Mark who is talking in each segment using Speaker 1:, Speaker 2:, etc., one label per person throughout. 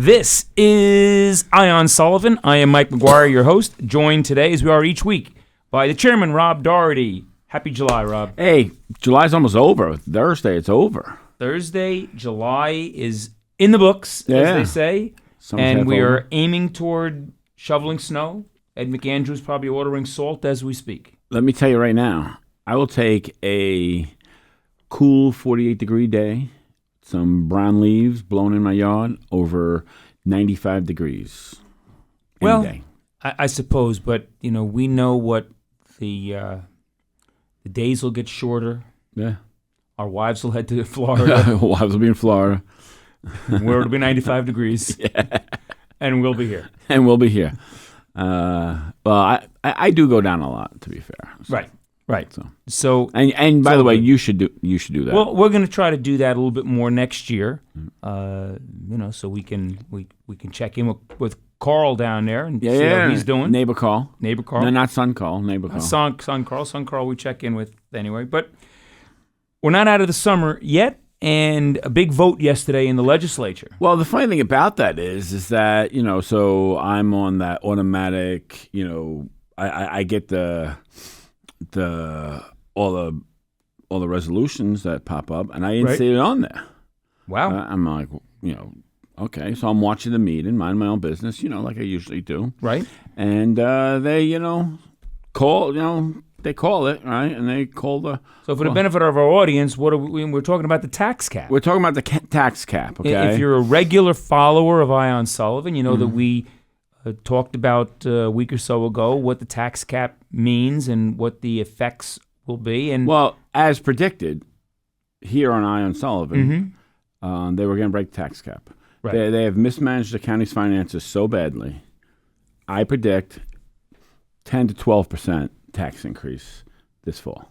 Speaker 1: This is Ion Sullivan. I am Mike McGuire, your host, joined today, as we are each week, by the chairman, Rob Doherty. Happy July, Rob.
Speaker 2: Hey, July's almost over. Thursday, it's over.
Speaker 1: Thursday, July is in the books, as they say, and we are aiming toward shoveling snow. Ed McAndrew's probably ordering salt as we speak.
Speaker 2: Let me tell you right now, I will take a cool 48-degree day, some brown leaves blowing in my yard, over 95 degrees any day.
Speaker 1: I suppose, but we know what the days will get shorter.
Speaker 2: Yeah.
Speaker 1: Our wives will head to Florida.
Speaker 2: Wives will be in Florida.
Speaker 1: Where it'll be 95 degrees.
Speaker 2: Yeah.
Speaker 1: And we'll be here.
Speaker 2: Well, I do go down a lot, to be fair. So.
Speaker 1: Right. So
Speaker 2: and by the way, you should do that.
Speaker 1: Well, we're going to try to do that a little bit more next year. So we can check in with Carl down there and see how he's doing.
Speaker 2: Neighbor Carl.
Speaker 1: No,
Speaker 2: not son Carl. Neighbor Carl.
Speaker 1: Son Carl. We check in with anyway. But we're not out of the summer yet. And a big vote yesterday in the legislature.
Speaker 2: Well, the funny thing about that is that, so I'm on that automatic, I get all the resolutions that pop up, and I didn't see it on there.
Speaker 1: Wow.
Speaker 2: I'm like, okay. So I'm watching the meeting, mind my own business, like I usually do.
Speaker 1: Right.
Speaker 2: And they, call, they call it, right? And they call the...
Speaker 1: So for the benefit of our audience, we're talking about the tax cap.
Speaker 2: We're talking about the tax cap, okay?
Speaker 1: If you're a regular follower of Ion Sullivan, you know that we talked about a week or so ago what the tax cap means and what the effects will be. And
Speaker 2: well, as predicted, here on Ion Sullivan, they were going to break the tax cap.
Speaker 1: Right.
Speaker 2: They have mismanaged the county's finances so badly. I predict 10 to 12% tax increase this fall.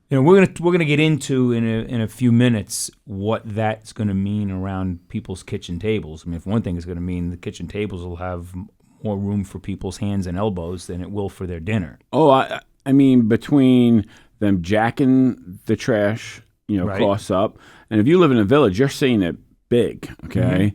Speaker 1: We're gonna get into in a few minutes what that's going to mean around people's kitchen tables. I mean, if one thing is going to mean the kitchen tables will have more room for people's hands and elbows than it will for their dinner.
Speaker 2: Oh, I mean, between them jacking the trash, costs up, and if you live in a village, you're seeing it big. Okay,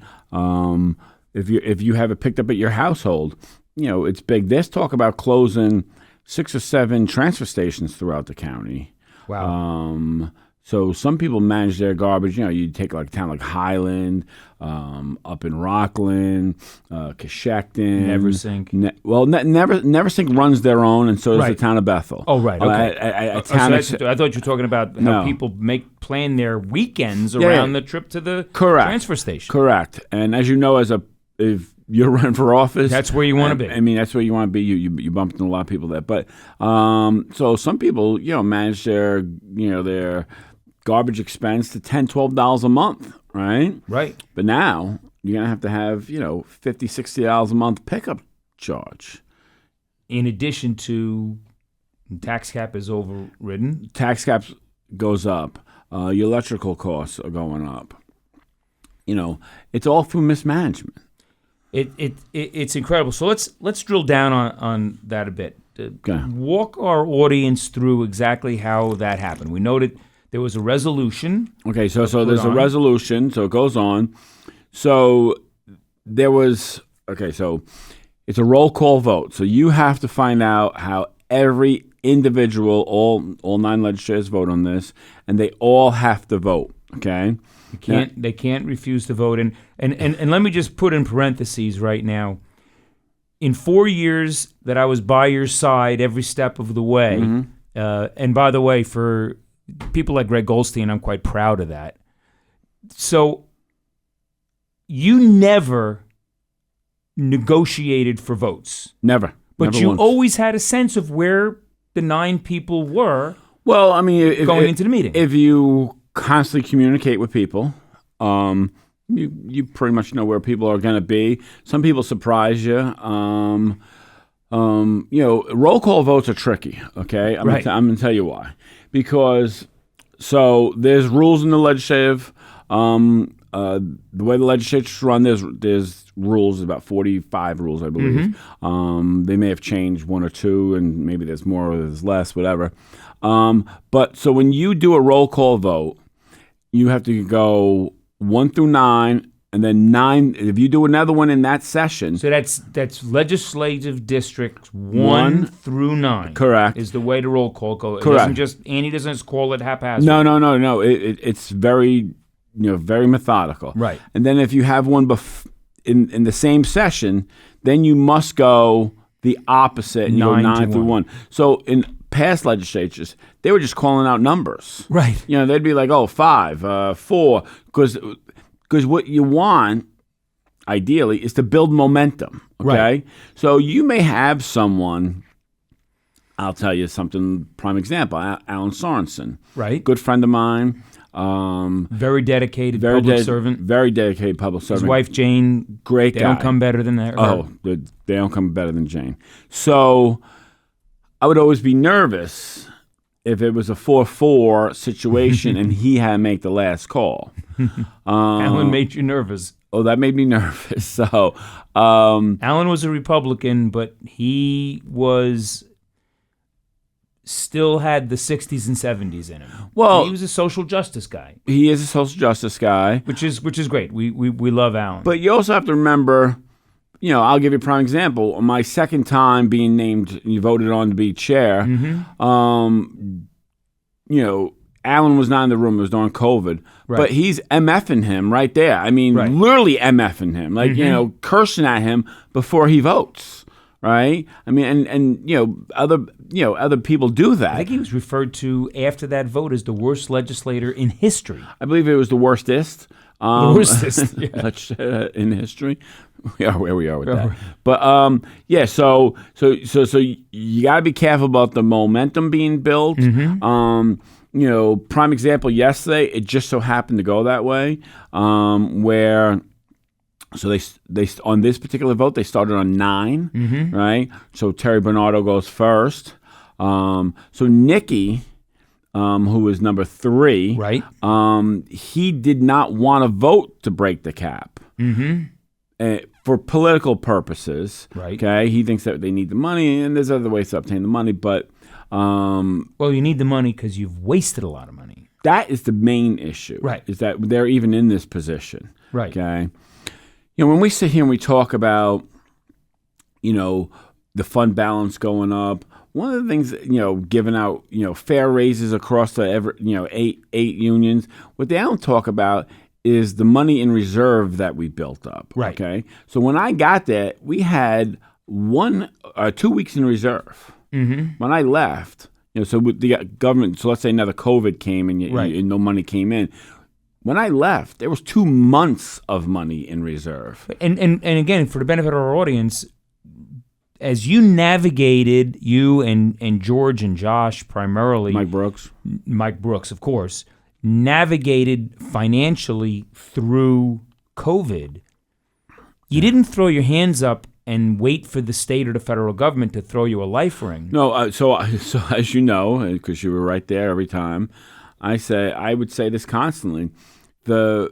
Speaker 2: if you have it picked up at your household, it's big. There's talk about closing 6 or 7 transfer stations throughout the county.
Speaker 1: Wow.
Speaker 2: So some people manage their garbage. You take like a town like Highland, up in Rockland, Coshecton.
Speaker 1: Neversink.
Speaker 2: Neversink runs their own, and so does the town of Bethel.
Speaker 1: Oh, right. Okay.
Speaker 2: I
Speaker 1: thought you were talking about how people plan their weekends around the trip to the transfer station.
Speaker 2: Correct. And as you know, if you're running for office,
Speaker 1: that's where you want to be.
Speaker 2: I mean, that's where you want to be. You bump into a lot of people there. But so some people, manage their garbage expense to $10, $12 a month, right?
Speaker 1: Right.
Speaker 2: But now you're going to have $50, $60 a month pickup charge.
Speaker 1: In addition to tax cap is overridden.
Speaker 2: Tax cap goes up. Your electrical costs are going up. It's all through mismanagement.
Speaker 1: It's incredible. So let's drill down on that a bit.
Speaker 2: Okay.
Speaker 1: Walk our audience through exactly how that happened. We noted there was a resolution.
Speaker 2: Okay, so there's a resolution, so it goes on. So there was so it's a roll call vote. So you have to find out how every individual, all 9 legislators vote on this, and they all have to vote. Okay.
Speaker 1: They can't refuse to vote. And let me just put in parentheses right now. In 4 years that I was by your side every step of the way, and by the way, for people like Greg Goldstein, I'm quite proud of that. So you never negotiated for votes.
Speaker 2: Never.
Speaker 1: But
Speaker 2: never
Speaker 1: you
Speaker 2: once.
Speaker 1: always had a sense of where the 9 people were.
Speaker 2: Well, I mean,
Speaker 1: going into the meeting.
Speaker 2: If you constantly communicate with people, you pretty much know where people are going to be. Some people surprise you. Roll call votes are tricky. Okay, I'm going to tell you why. Because there's rules in the legislative. The way the legislature's run, there's rules, about 45 rules, I believe. They may have changed 1 or 2, and maybe there's more or there's less, whatever. But when you do a roll call vote, you have to go 1 through 9 and then 9. If you do another one in that session,
Speaker 1: so that's legislative districts 1 through 9.
Speaker 2: Correct.
Speaker 1: Is the way the roll call goes.
Speaker 2: Correct.
Speaker 1: Andy doesn't just call it haphazard.
Speaker 2: No. It's very, very methodical.
Speaker 1: Right.
Speaker 2: And then if you have one in the same session, then you must go the opposite and you go 9 through 1. So in past legislatures, they were just calling out numbers.
Speaker 1: Right.
Speaker 2: They'd be like, 5, 4, because what you want, ideally, is to build momentum, okay?
Speaker 1: Right.
Speaker 2: So you may have someone, I'll tell you something, prime example, Alan Sorensen.
Speaker 1: Right.
Speaker 2: Good friend of mine.
Speaker 1: Very dedicated public servant.
Speaker 2: Very dedicated public servant.
Speaker 1: His wife, Jane.
Speaker 2: Great guy.
Speaker 1: They don't come better than that.
Speaker 2: They don't come better than Jane. So I would always be nervous if it was a 4-4 situation and he had to make the last call.
Speaker 1: Alan made you nervous.
Speaker 2: Oh, that made me nervous. So,
Speaker 1: Alan was a Republican, but he still had the 60s and 70s in him.
Speaker 2: Well,
Speaker 1: he was a social justice guy.
Speaker 2: He is a social justice guy,
Speaker 1: which is great. We love Alan.
Speaker 2: But you also have to remember, I'll give you a prime example. On my second time being named, you voted on to be chair. Alan was not in the room. It was during COVID. Right. But he's MFing him right there. I mean, literally MFing him, like, cursing at him before he votes. Right? I mean, and other people do that.
Speaker 1: I think he was referred to after that vote as the worst legislator in history.
Speaker 2: I believe it was the worstest.
Speaker 1: The worstest, yeah.
Speaker 2: In history. We are where we are with that. But so you got to be careful about the momentum being built. Prime example yesterday, it just so happened to go that way, where. So they on this particular vote, they started on 9, right? So Terry Bernardo goes first. So Nikki, who is number 3,
Speaker 1: right?
Speaker 2: He did not want to vote to break the cap for political purposes.
Speaker 1: Right.
Speaker 2: Okay. He thinks that they need the money, and there's other ways to obtain the money, but
Speaker 1: you need the money because you've wasted a lot of money.
Speaker 2: That is the main issue.
Speaker 1: Right.
Speaker 2: Is that they're even in this position.
Speaker 1: Right.
Speaker 2: Okay. When we sit here and we talk about, the fund balance going up, one of the things, giving out, fair raises across the 8 unions, what they don't talk about is the money in reserve that we built up.
Speaker 1: Right.
Speaker 2: Okay. So when I got there, we had 2 weeks in reserve. When I left, so with the government, so let's say another COVID came and no money came in. When I left, there was 2 months of money in reserve.
Speaker 1: And again, for the benefit of our audience, as you navigated, you and George and Josh primarily,
Speaker 2: Mike Brooks,
Speaker 1: of course, navigated financially through COVID. You didn't throw your hands up and wait for the state or the federal government to throw you a life ring.
Speaker 2: No, so as you know, because you were right there every time, I would say this constantly. No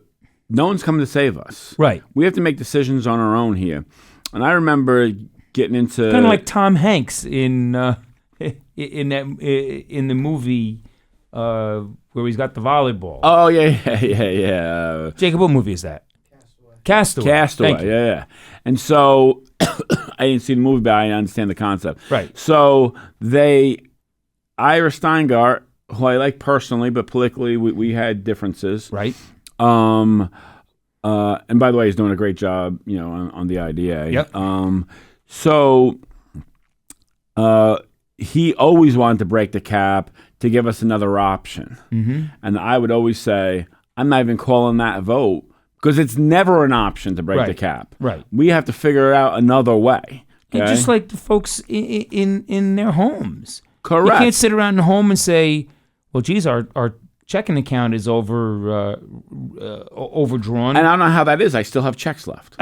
Speaker 2: one's coming to save us.
Speaker 1: Right.
Speaker 2: We have to make decisions on our own here. And I remember getting into
Speaker 1: kind of like Tom Hanks in the movie where he's got the volleyball.
Speaker 2: Oh yeah.
Speaker 1: Jacob, what movie is that? Castaway. Yeah. And so I didn't see the movie, but I understand the concept. Right.
Speaker 2: So Ira Steingart, who I like personally, but politically we had differences.
Speaker 1: Right.
Speaker 2: And by the way, he's doing a great job, on the IDA.
Speaker 1: Yep.
Speaker 2: So he always wanted to break the cap to give us another option. And I would always say, I'm not even calling that a vote because it's never an option to break the cap.
Speaker 1: Right.
Speaker 2: We have to figure out another way. Okay?
Speaker 1: And just like the folks in their homes.
Speaker 2: Correct.
Speaker 1: You can't sit around the home and say, well, geez, our checking account is overdrawn.
Speaker 2: And I don't know how that is. I still have checks left.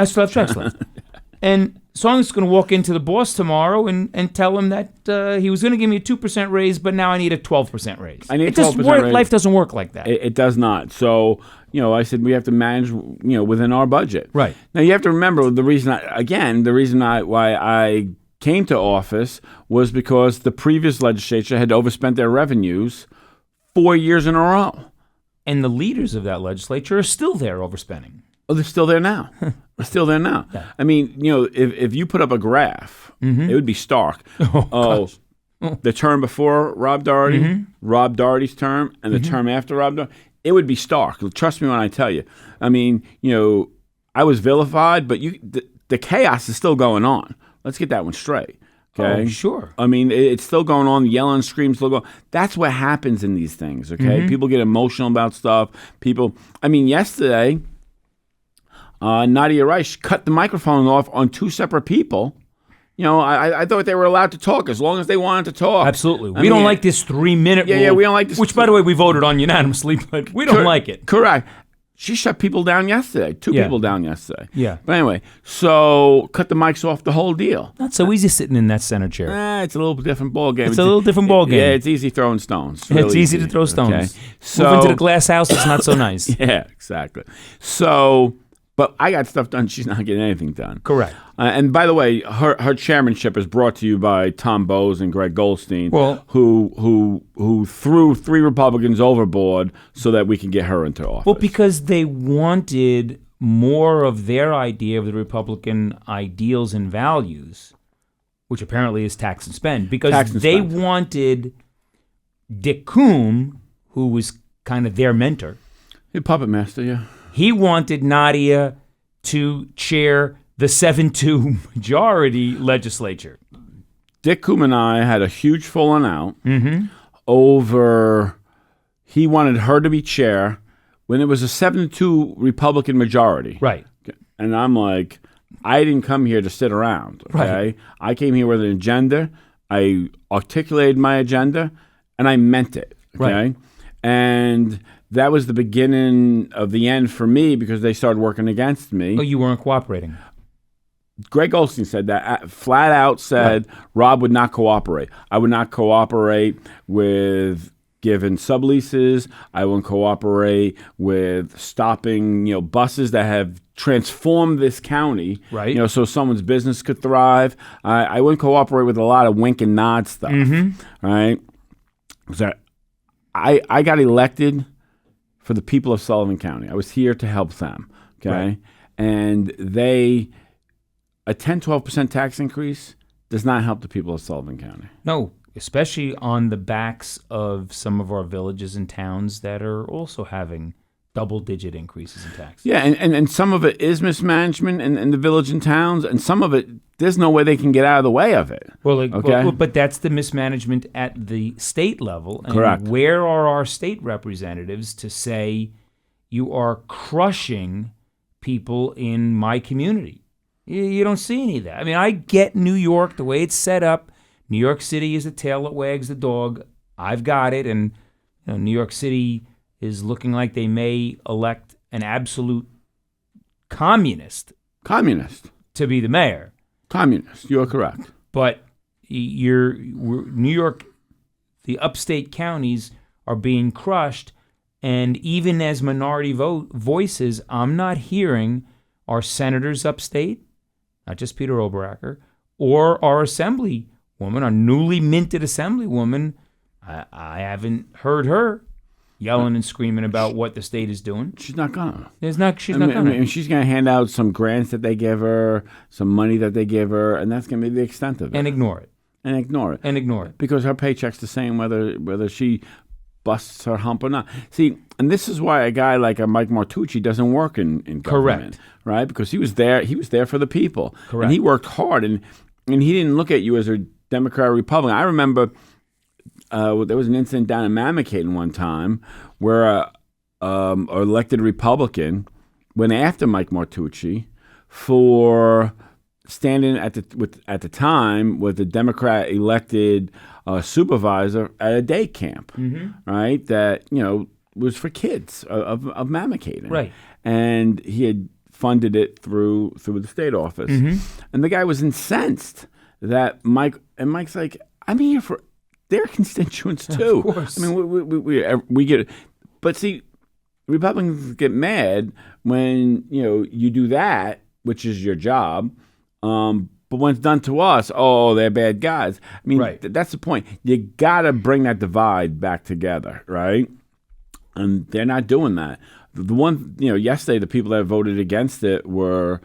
Speaker 1: And so I'm just going to walk into the boss tomorrow and tell him that he was going to give me a 2% raise, but now I need a 12% raise.
Speaker 2: I need a 12% raise.
Speaker 1: Life doesn't work like that.
Speaker 2: It does not. So, I said we have to manage, within our budget.
Speaker 1: Right.
Speaker 2: Now, you have to remember the reason why I came to office was because the previous legislature had overspent their revenues 4 years in a row.
Speaker 1: And the leaders of that legislature are still there overspending.
Speaker 2: Oh, they're still there now. They're still there now.
Speaker 1: Yeah.
Speaker 2: I mean, if you put up a graph, it would be stark.
Speaker 1: Gosh.
Speaker 2: The term before Rob Doherty, Rob Doherty's term, and the term after Rob Doherty, it would be stark. Trust me when I tell you. I mean, I was vilified, but the chaos is still going on. Let's get that one straight. Okay.
Speaker 1: Oh, sure.
Speaker 2: I mean, it's still going on. The yelling and scream still going. That's what happens in these things. Okay. People get emotional about stuff. Yesterday, Nadia Rice cut the microphone off on 2 separate people. I thought they were allowed to talk as long as they wanted to talk.
Speaker 1: Absolutely. We don't like this 3-minute rule.
Speaker 2: Yeah, we don't like this.
Speaker 1: Which, by the way, we voted on unanimously, but we don't like it.
Speaker 2: Correct. She shut people down yesterday. 2 people down yesterday.
Speaker 1: Yeah.
Speaker 2: But anyway, so cut the mics off the whole deal.
Speaker 1: Not so easy sitting in that center chair.
Speaker 2: It's a little different ball game.
Speaker 1: It's a little different ball game.
Speaker 2: Yeah, it's easy throwing stones.
Speaker 1: It's easy to throw stones.
Speaker 2: Okay.
Speaker 1: Move into the glass house, it's not so nice.
Speaker 2: Yeah, exactly. So, but I got stuff done. She's not getting anything done.
Speaker 1: Correct.
Speaker 2: And by the way, her chairmanship is brought to you by Tom Bowes and Greg Goldstein,
Speaker 1: Well,
Speaker 2: who threw 3 Republicans overboard so that we can get her into office.
Speaker 1: Well, because they wanted more of their idea of the Republican ideals and values, which apparently is tax and spend, because they wanted Dick Coombe, who was kind of their mentor.
Speaker 2: Hey, puppet master, yeah.
Speaker 1: He wanted Nadia to chair the 7-2 majority legislature.
Speaker 2: Dick Coombe and I had a huge falling out over. He wanted her to be chair when it was a 7-2 Republican majority.
Speaker 1: Right.
Speaker 2: And I'm like, I didn't come here to sit around. Okay,
Speaker 1: Right.
Speaker 2: I came here with an agenda. I articulated my agenda, and I meant it. Okay,
Speaker 1: Right.
Speaker 2: and that was the beginning of the end for me because they started working against me.
Speaker 1: Oh, you weren't cooperating.
Speaker 2: Greg Goldstein said that, flat out said Rob would not cooperate. I would not cooperate with giving subleases. I wouldn't cooperate with stopping, buses that have transformed this county,
Speaker 1: Right.
Speaker 2: So someone's business could thrive. I wouldn't cooperate with a lot of wink and nod stuff, right? So I got elected for the people of Sullivan County. I was here to help them, okay?
Speaker 1: Right.
Speaker 2: And a 10-12% tax increase does not help the people of Sullivan County.
Speaker 1: No, especially on the backs of some of our villages and towns that are also having double-digit increases in tax.
Speaker 2: Yeah, and some of it is mismanagement in the village and towns, and some of it, there's no way they can get out of the way of it.
Speaker 1: Well, but that's the mismanagement at the state level. And
Speaker 2: Correct.
Speaker 1: Where are our state representatives to say you are crushing people in my community? You don't see any of that. I mean, I get New York, the way it's set up. New York City is the tail that wags the dog. I've got it. And New York City is looking like they may elect an absolute communist to be the mayor.
Speaker 2: Communist, you're correct.
Speaker 1: But New York, the upstate counties are being crushed. And even as minority voices, I'm not hearing our senators upstate, not just Peter Oberacker, or our assemblywoman, our newly minted assemblywoman. I haven't heard her yelling and screaming about what the state is doing.
Speaker 2: She's not gonna.
Speaker 1: She's not gonna.
Speaker 2: She's gonna hand out some grants that they give her, some money that they give her, and that's gonna be the extent of it.
Speaker 1: And ignore it.
Speaker 2: Because her paycheck's the same whether she busts her hump or not. See, and this is why a guy like a Mike Martucci doesn't work in government.
Speaker 1: Correct.
Speaker 2: Right? Because he was there for the people.
Speaker 1: Correct.
Speaker 2: And he worked hard, and he didn't look at you as a Democrat or Republican. I remember there was an incident down in Mamakaten one time where an elected Republican went after Mike Martucci for standing at the time with the Democrat elected supervisor at a day camp, right? That was for kids of Mamakaten,
Speaker 1: Right?
Speaker 2: And he had funded it through the state office, and the guy was incensed that Mike's like, I'm here for their constituents too.
Speaker 1: Of course.
Speaker 2: I mean, we get it, but see, Republicans get mad when you do that, which is your job. But when it's done to us, they're bad guys. I mean,
Speaker 1: Right.
Speaker 2: That's the point. You got to bring that divide back together, right? And they're not doing that. the one, yesterday the people that voted against it were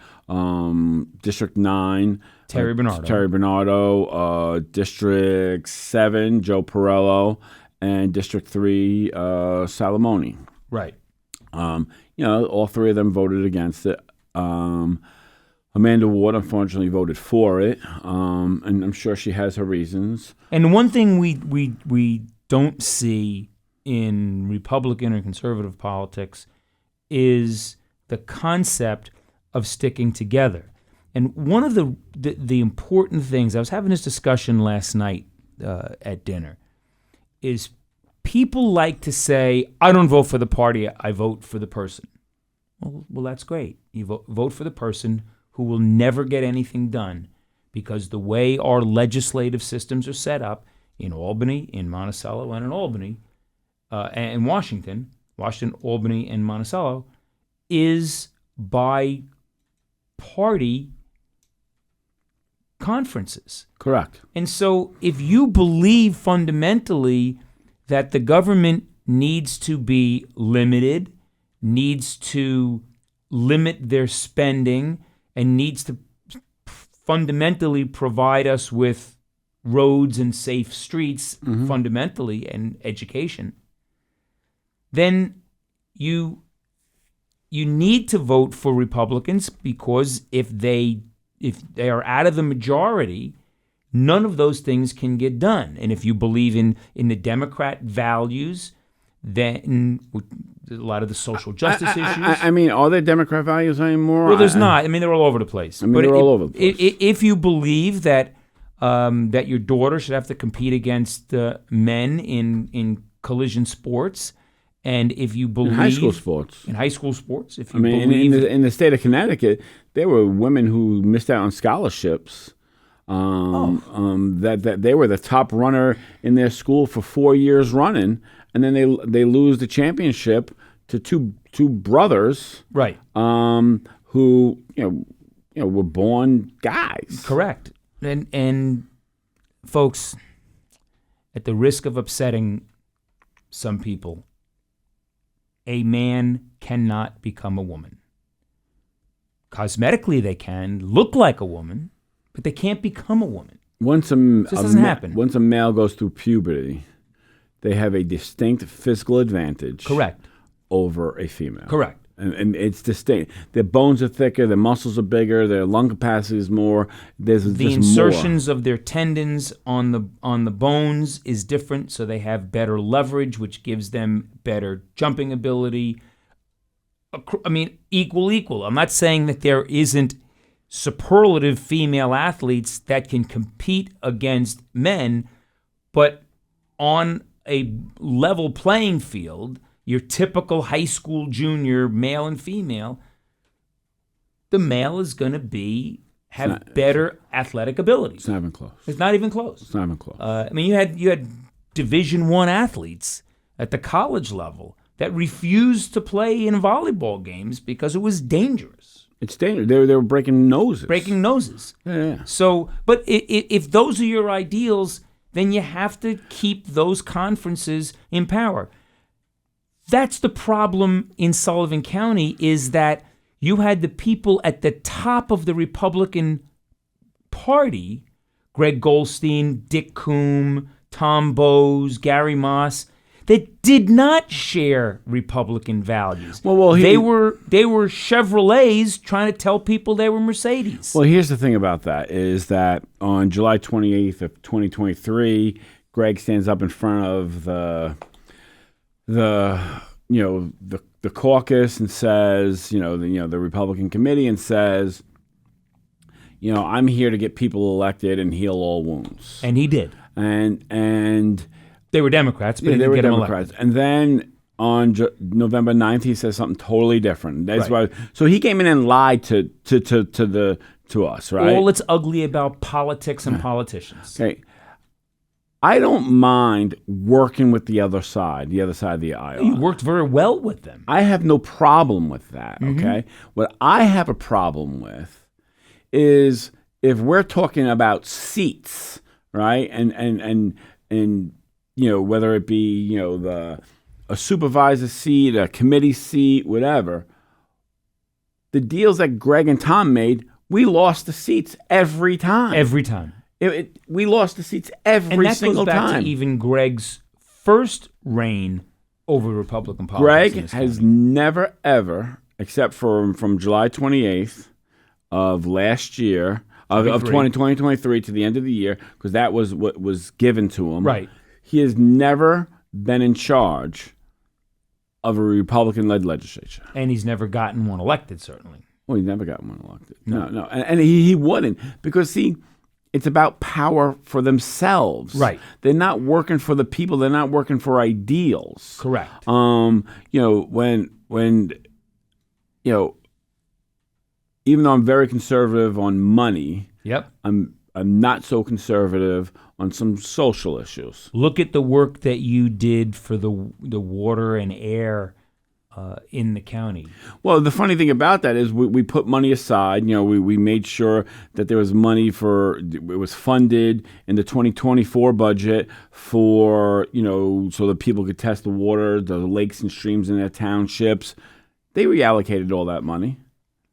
Speaker 2: District 9,
Speaker 1: Terry
Speaker 2: Bernardo, District 7, Joe Perello, and District 3, Salamone.
Speaker 1: Right.
Speaker 2: All three of them voted against it. Amanda Ward, unfortunately, voted for it, and I'm sure she has her reasons.
Speaker 1: And one thing we don't see in Republican or conservative politics is the concept of sticking together. And one of the important things, I was having this discussion last night at dinner, is people like to say, I don't vote for the party, I vote for the person. Well, that's great. You vote for the person who will never get anything done, because the way our legislative systems are set up in Albany, in Monticello, and in Albany, and Washington, Albany, and Monticello, is by party conferences.
Speaker 2: Correct.
Speaker 1: And so if you believe fundamentally that the government needs to be limited, needs to limit their spending, and needs to fundamentally provide us with roads and safe streets, fundamentally, and education, then you need to vote for Republicans, because if they are out of the majority, none of those things can get done. And if you believe in the Democrat values, then a lot of the social justice issues.
Speaker 2: I mean, are there Democrat values anymore?
Speaker 1: Well, there's not. I mean, they're all over the place.
Speaker 2: They're all over the place.
Speaker 1: If you believe that that your daughter should have to compete against men in collision sports, and if you believe
Speaker 2: in high school sports,
Speaker 1: if you believe
Speaker 2: in the state of Connecticut, there were women who missed out on scholarships. That they were the top runner in their school for 4 years running, and then they lose the championship to two brothers,
Speaker 1: right?
Speaker 2: Who were born guys.
Speaker 1: Correct. And folks, at the risk of upsetting some people, a man cannot become a woman. Cosmetically, they can look like a woman, but they can't become a woman.
Speaker 2: This
Speaker 1: doesn't happen.
Speaker 2: Once a male goes through puberty, they have a distinct physical advantage.
Speaker 1: Correct.
Speaker 2: Over a female.
Speaker 1: Correct.
Speaker 2: And it's distinct. Their bones are thicker, their muscles are bigger, their lung capacity is more. There's
Speaker 1: the insertions of their tendons on the bones is different, so they have better leverage, which gives them better jumping ability. I mean, equal. I'm not saying that there isn't superlative female athletes that can compete against men, but on a level playing field, your typical high school junior, male and female, the male is going to have better athletic ability.
Speaker 2: It's not even close.
Speaker 1: It's not even close.
Speaker 2: It's not even close.
Speaker 1: I mean, you had Division I athletes at the college level that refused to play in volleyball games because it was dangerous.
Speaker 2: It's dangerous. They were breaking noses. Yeah.
Speaker 1: So, but if those are your ideals, then you have to keep those conferences in power. That's the problem in Sullivan County, is that you had the people at the top of the Republican Party, Greg Goldstein, Dick Coombe, Tom Bowes, Gary Moss, that did not share Republican values. They were Chevrolets trying to tell people they were Mercedes.
Speaker 2: Well, here's the thing about that, is that on July 28th of 2023, Greg stands up in front of the caucus and says, the Republican committee, and says, I'm here to get people elected and heal all wounds.
Speaker 1: And he did.
Speaker 2: And
Speaker 1: they were Democrats, but he didn't get them elected.
Speaker 2: And then on November 9th, he says something totally different. That's why. So he came in and lied to us, right?
Speaker 1: All that's ugly about politics and politicians.
Speaker 2: Okay. I don't mind working with the other side of the aisle.
Speaker 1: You worked very well with them.
Speaker 2: I have no problem with that, okay? What I have a problem with is if we're talking about seats, right? And whether it be, a supervisor seat, a committee seat, whatever. The deals that Greg and Tom made, we lost the seats every time.
Speaker 1: Every time.
Speaker 2: We lost the seats every single time.
Speaker 1: And that goes back to even Greg's first reign over Republican politics.
Speaker 2: Greg has never, ever, except for from July 28th of last year, of 2023 to the end of the year, because that was what was given to him.
Speaker 1: Right.
Speaker 2: He has never been in charge of a Republican-led legislature.
Speaker 1: And he's never gotten one elected, certainly.
Speaker 2: Well, he never got one elected. No. And he wouldn't, because, see, it's about power for themselves.
Speaker 1: Right.
Speaker 2: They're not working for the people. They're not working for ideals.
Speaker 1: Correct.
Speaker 2: When even though I'm very conservative on money,
Speaker 1: yep,
Speaker 2: I'm not so conservative on some social issues.
Speaker 1: Look at the work that you did for the water and air in the county.
Speaker 2: Well, the funny thing about that is we put money aside. We made sure that there was money it was funded in the 2024 budget for, so that people could test the water, the lakes and streams in their townships. They reallocated all that money.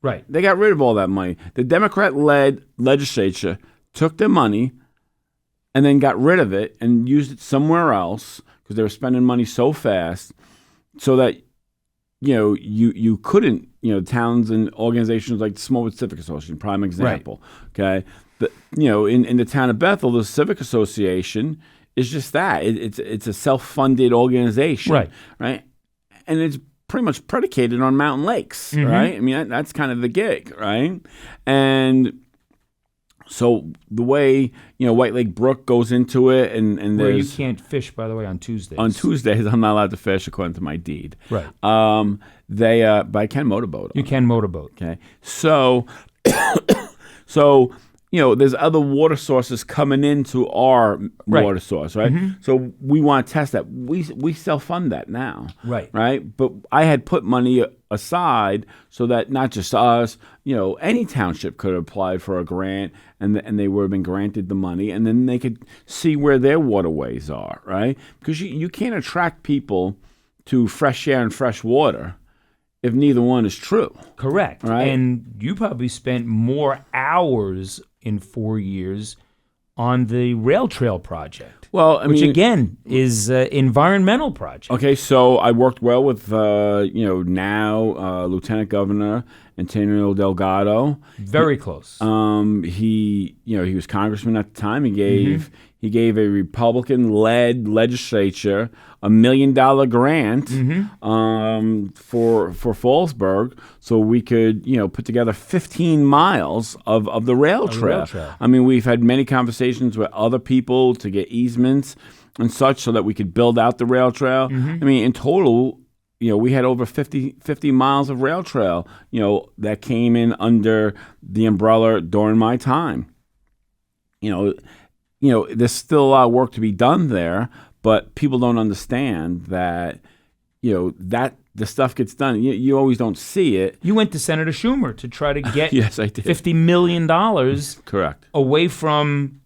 Speaker 1: Right.
Speaker 2: They got rid of all that money. The Democrat-led legislature took their money and then got rid of it and used it somewhere else because they were spending money so fast so that, you couldn't, towns and organizations like the Smallwood Civic Association, prime example, right. Okay? But, in the town of Bethel, the Civic Association is just that. It's a self-funded organization.
Speaker 1: Right.
Speaker 2: Right? And it's pretty much predicated on mountain lakes,
Speaker 1: mm-hmm.
Speaker 2: right? I mean, that's kind of the gig, right? And so the way, White Lake Brook goes into it, and
Speaker 1: where you can't fish, by the way, on Tuesdays.
Speaker 2: On Tuesdays, I'm not allowed to fish according to my deed.
Speaker 1: Right.
Speaker 2: But I can motorboat.
Speaker 1: You can motorboat.
Speaker 2: Okay. So, there's other water sources coming into our water source, right? Mm-hmm. So we want to test that. We self-fund that now.
Speaker 1: Right.
Speaker 2: Right? But I had put money aside so that not just us, any township could have applied for a grant and they would have been granted the money, and then they could see where their waterways are, right? Because you can't attract people to fresh air and fresh water if neither one is true.
Speaker 1: Correct.
Speaker 2: Right?
Speaker 1: And you probably spent more hours in 4 years on the rail trail project.
Speaker 2: Well,
Speaker 1: which again is an environmental project.
Speaker 2: Okay, so I worked well with now Lieutenant Governor Antonio Delgado.
Speaker 1: Very close.
Speaker 2: He was congressman at the time. He gave a Republican-led legislature $1 million grant for Fallsburg, so we could put together 15 miles of the rail trail. I mean, we've had many conversations with other people to get easements and such so that we could build out the rail trail. I mean, in total, we had over 50 miles of rail trail, that came in under the umbrella during my time. There's still a lot of work to be done there, but people don't understand that, that the stuff gets done. You always don't see it.
Speaker 1: You went to Senator Schumer to try to get
Speaker 2: yes, I did.
Speaker 1: $50 million
Speaker 2: correct
Speaker 1: away from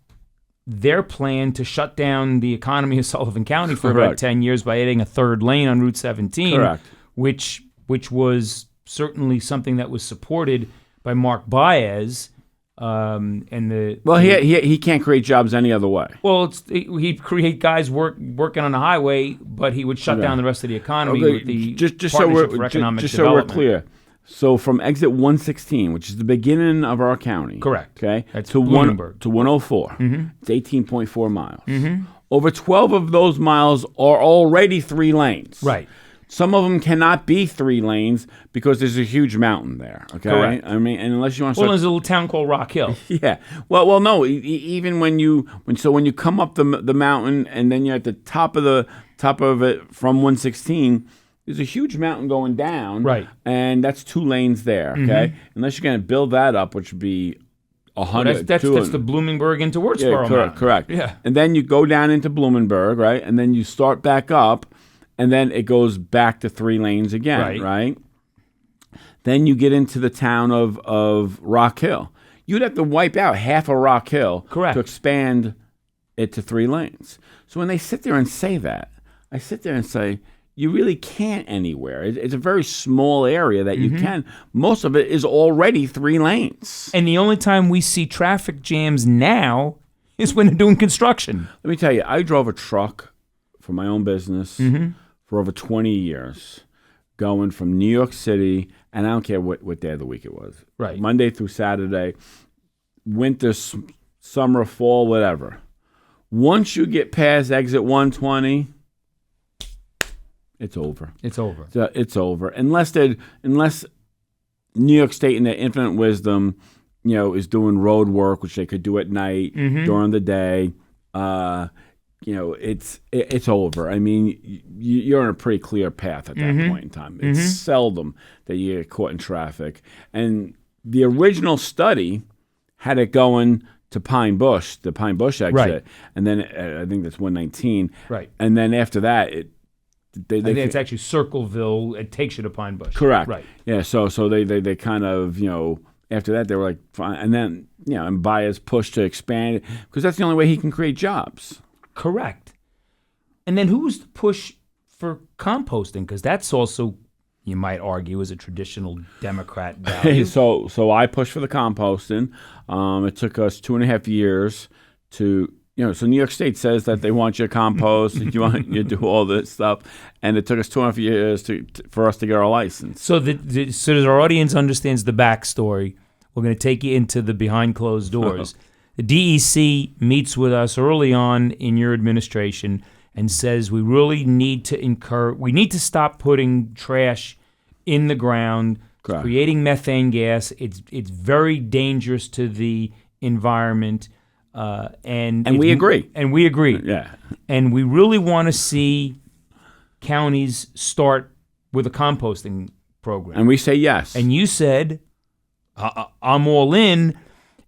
Speaker 1: their plan to shut down the economy of Sullivan County for about 10 years by adding a third lane on Route 17,
Speaker 2: correct.
Speaker 1: which was certainly something that was supported by Mark Baez.
Speaker 2: He can't create jobs any other way.
Speaker 1: Well, he'd create guys working on the highway, but he would shut down the rest of the economy with the Partnership for Economic Development.
Speaker 2: So we're clear. So from exit 116, which is the beginning of our county,
Speaker 1: correct?
Speaker 2: Okay,
Speaker 1: that's
Speaker 2: to
Speaker 1: Bloomingburg.
Speaker 2: To 104, it's 18.4 miles. Over 12 of those miles are already 3 lanes.
Speaker 1: Right.
Speaker 2: Some of them cannot be 3 lanes because there's a huge mountain there. Okay,
Speaker 1: correct.
Speaker 2: I mean, and unless you want to.
Speaker 1: Well, there's a little town called Rock Hill.
Speaker 2: Yeah. Well, no. Even when you come up the mountain and then you're at the top of it from 116, there's a huge mountain going down.
Speaker 1: Right.
Speaker 2: And that's 2 lanes there. Okay. Unless you're going to build that up, which would be 100.
Speaker 1: That's the Bloomingburg into Wurtsboro.
Speaker 2: Yeah, correct.
Speaker 1: Yeah.
Speaker 2: And then you go down into Bloomingburg, right? And then you start back up. And then it goes back to 3 lanes again, right? Then you get into the town of Rock Hill. You'd have to wipe out half of Rock Hill to expand it to 3 lanes. So when they sit there and say that, I sit there and say, you really can't anywhere. It's a very small area that you can. Most of it is already 3 lanes.
Speaker 1: And the only time we see traffic jams now is when they're doing construction.
Speaker 2: Let me tell you, I drove a truck for my own business for over 20 years, going from New York City, and I don't care what day of the week it was.
Speaker 1: Right.
Speaker 2: Monday through Saturday, winter, summer, fall, whatever. Once you get past exit 120, it's over.
Speaker 1: It's over.
Speaker 2: It's over. Unless New York State, in their infinite wisdom, is doing road work, which they could do at night, during the day. It's over. I mean, you're on a pretty clear path at that point in time. It's seldom that you get caught in traffic. And the original study had it going to Pine Bush, the Pine Bush exit,
Speaker 1: right.
Speaker 2: And then I think that's 119.
Speaker 1: Right.
Speaker 2: And then after that,
Speaker 1: I think it's actually Circleville. It takes you to Pine Bush.
Speaker 2: Correct.
Speaker 1: Right.
Speaker 2: Yeah. So they kind of, after that they were like, fine. And then and Baez pushed to expand it because that's the only way he can create jobs.
Speaker 1: Correct. And then who was the push for composting? Because that's also, you might argue, is a traditional Democrat value.
Speaker 2: So I pushed for the composting. It took us 2.5 years to, so New York State says that they want you to compost, you want you to do all this stuff, and it took us 2.5 years for us to get our license.
Speaker 1: So so that our audience understands the backstory, we're going to take you into the behind closed doors. The DEC meets with us early on in your administration and says we really need to stop putting trash in the ground, creating methane gas. It's very dangerous to the environment. And
Speaker 2: we agree.
Speaker 1: And we agree.
Speaker 2: Yeah.
Speaker 1: And we really want to see counties start with a composting program.
Speaker 2: And we say yes.
Speaker 1: And you said, I'm all in.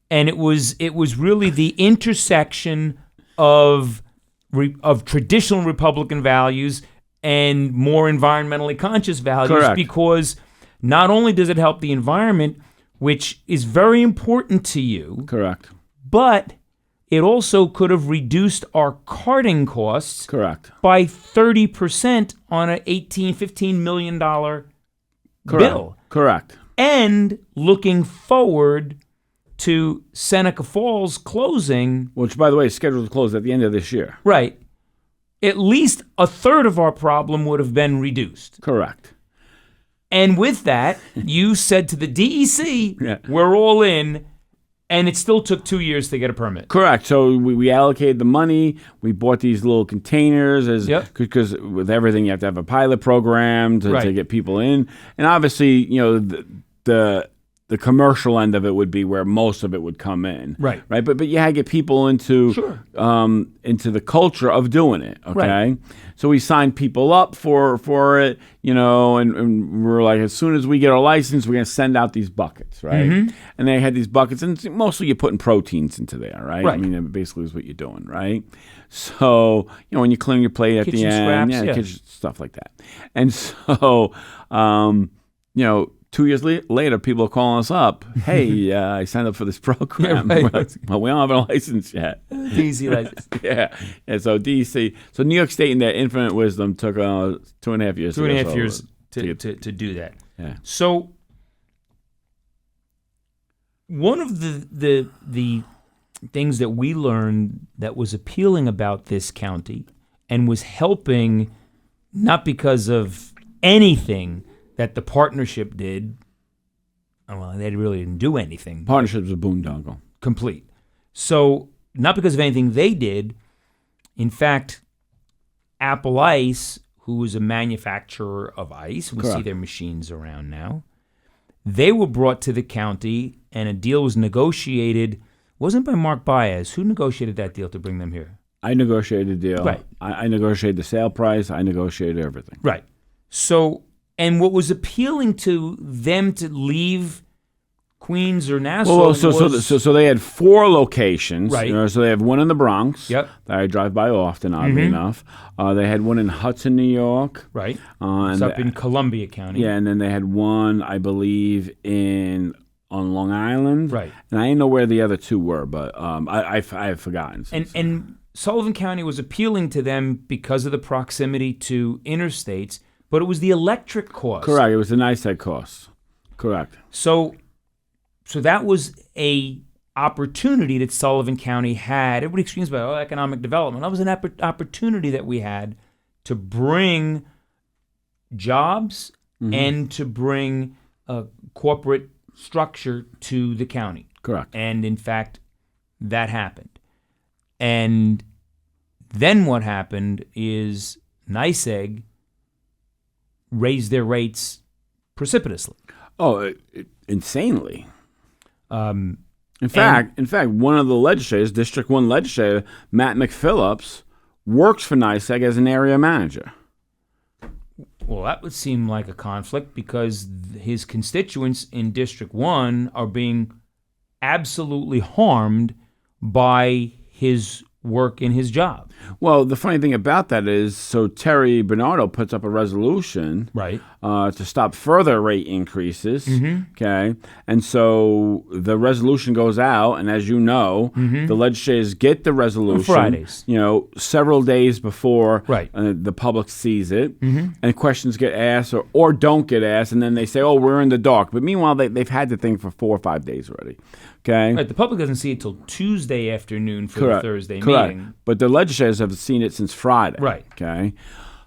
Speaker 1: And it was really the intersection of traditional Republican values and more environmentally conscious values.
Speaker 2: Correct.
Speaker 1: Because not only does it help the environment, which is very important to you.
Speaker 2: Correct.
Speaker 1: But it also could have reduced our carting costs.
Speaker 2: Correct.
Speaker 1: By 30% on an $15 million bill.
Speaker 2: Correct.
Speaker 1: And looking forward to Seneca Falls closing.
Speaker 2: Which, by the way, is scheduled to close at the end of this year.
Speaker 1: Right. At least a third of our problem would have been reduced.
Speaker 2: Correct.
Speaker 1: And with that, you said to the DEC, we're all in, and it still took 2 years to get a permit.
Speaker 2: Correct. So we allocated the money. We bought these little containers because with everything you have to have a pilot program to get people in. And obviously, the commercial end of it would be where most of it would come in. Right. But you had to get people into the culture of doing it. Okay. Right. So we signed people up for it, and we're like, as soon as we get our license, we're going to send out these buckets, right? Mm-hmm. And they had these buckets, and mostly you're putting proteins into there, right? I mean, it basically is what you're doing, right? So, when you clean your plate at
Speaker 1: kitchen
Speaker 2: the end,
Speaker 1: scraps,
Speaker 2: kitchen stuff like that. And so, 2 years later, people are calling us up. Hey, I signed up for this program. But we don't have a license yet.
Speaker 1: Easy license.
Speaker 2: And so DC, so New York State in their infinite wisdom took 2.5 years.
Speaker 1: 2.5 years to do that.
Speaker 2: Yeah.
Speaker 1: So one of the things that we learned that was appealing about this county and was helping, not because of anything that the partnership did. Well, they really didn't do anything.
Speaker 2: Partnership's a boondoggle.
Speaker 1: Complete. So, not because of anything they did. In fact, Apple Ice, who is a manufacturer of ice, we see their machines around now, they were brought to the county, and a deal was negotiated. Wasn't by Mark Baez. Who negotiated that deal to bring them here?
Speaker 2: I negotiated the deal.
Speaker 1: Right.
Speaker 2: I negotiated the sale price. I negotiated everything.
Speaker 1: Right. So, and what was appealing to them to leave Queens or Nassau
Speaker 2: so they had 4 locations.
Speaker 1: Right.
Speaker 2: So they have one in the Bronx.
Speaker 1: Yep.
Speaker 2: That I drive by often, oddly enough. They had one in Hudson, New York.
Speaker 1: Right. It's up in Columbia County.
Speaker 2: Yeah, and then they had one, I believe, on Long Island.
Speaker 1: Right.
Speaker 2: And I didn't know where the other 2 were, but I have forgotten.
Speaker 1: And Sullivan County was appealing to them because of the proximity to interstates, but it was the electric cost.
Speaker 2: Correct. It was the NICEAG cost. Correct.
Speaker 1: So that was a opportunity that Sullivan County had. Everybody screams about economic development. That was an opportunity that we had to bring jobs and to bring a corporate structure to the county.
Speaker 2: Correct.
Speaker 1: And in fact, that happened. And then what happened is NICEAG raised their rates precipitously.
Speaker 2: Oh, insanely. In fact, one of the legislators, District 1 legislator, Matt McPhillips, works for NICEAG as an area manager.
Speaker 1: Well, that would seem like a conflict because his constituents in District 1 are being absolutely harmed by his work in his job.
Speaker 2: Well, the funny thing about that is, so Terry Bernardo puts up a resolution
Speaker 1: Right.
Speaker 2: To stop further rate increases. Okay, and so the resolution goes out, and as you know, the legislators get the resolution
Speaker 1: on Fridays.
Speaker 2: Several days before
Speaker 1: Right.
Speaker 2: The public sees it, and questions get asked or don't get asked, and then they say, "Oh, we're in the dark." But meanwhile, they've had the thing for 4 or 5 days already. Okay,
Speaker 1: Right. The public doesn't see it till Tuesday afternoon for
Speaker 2: Correct.
Speaker 1: the Thursday
Speaker 2: Correct.
Speaker 1: meeting.
Speaker 2: But the legislators have seen it since Friday.
Speaker 1: Right.
Speaker 2: Okay.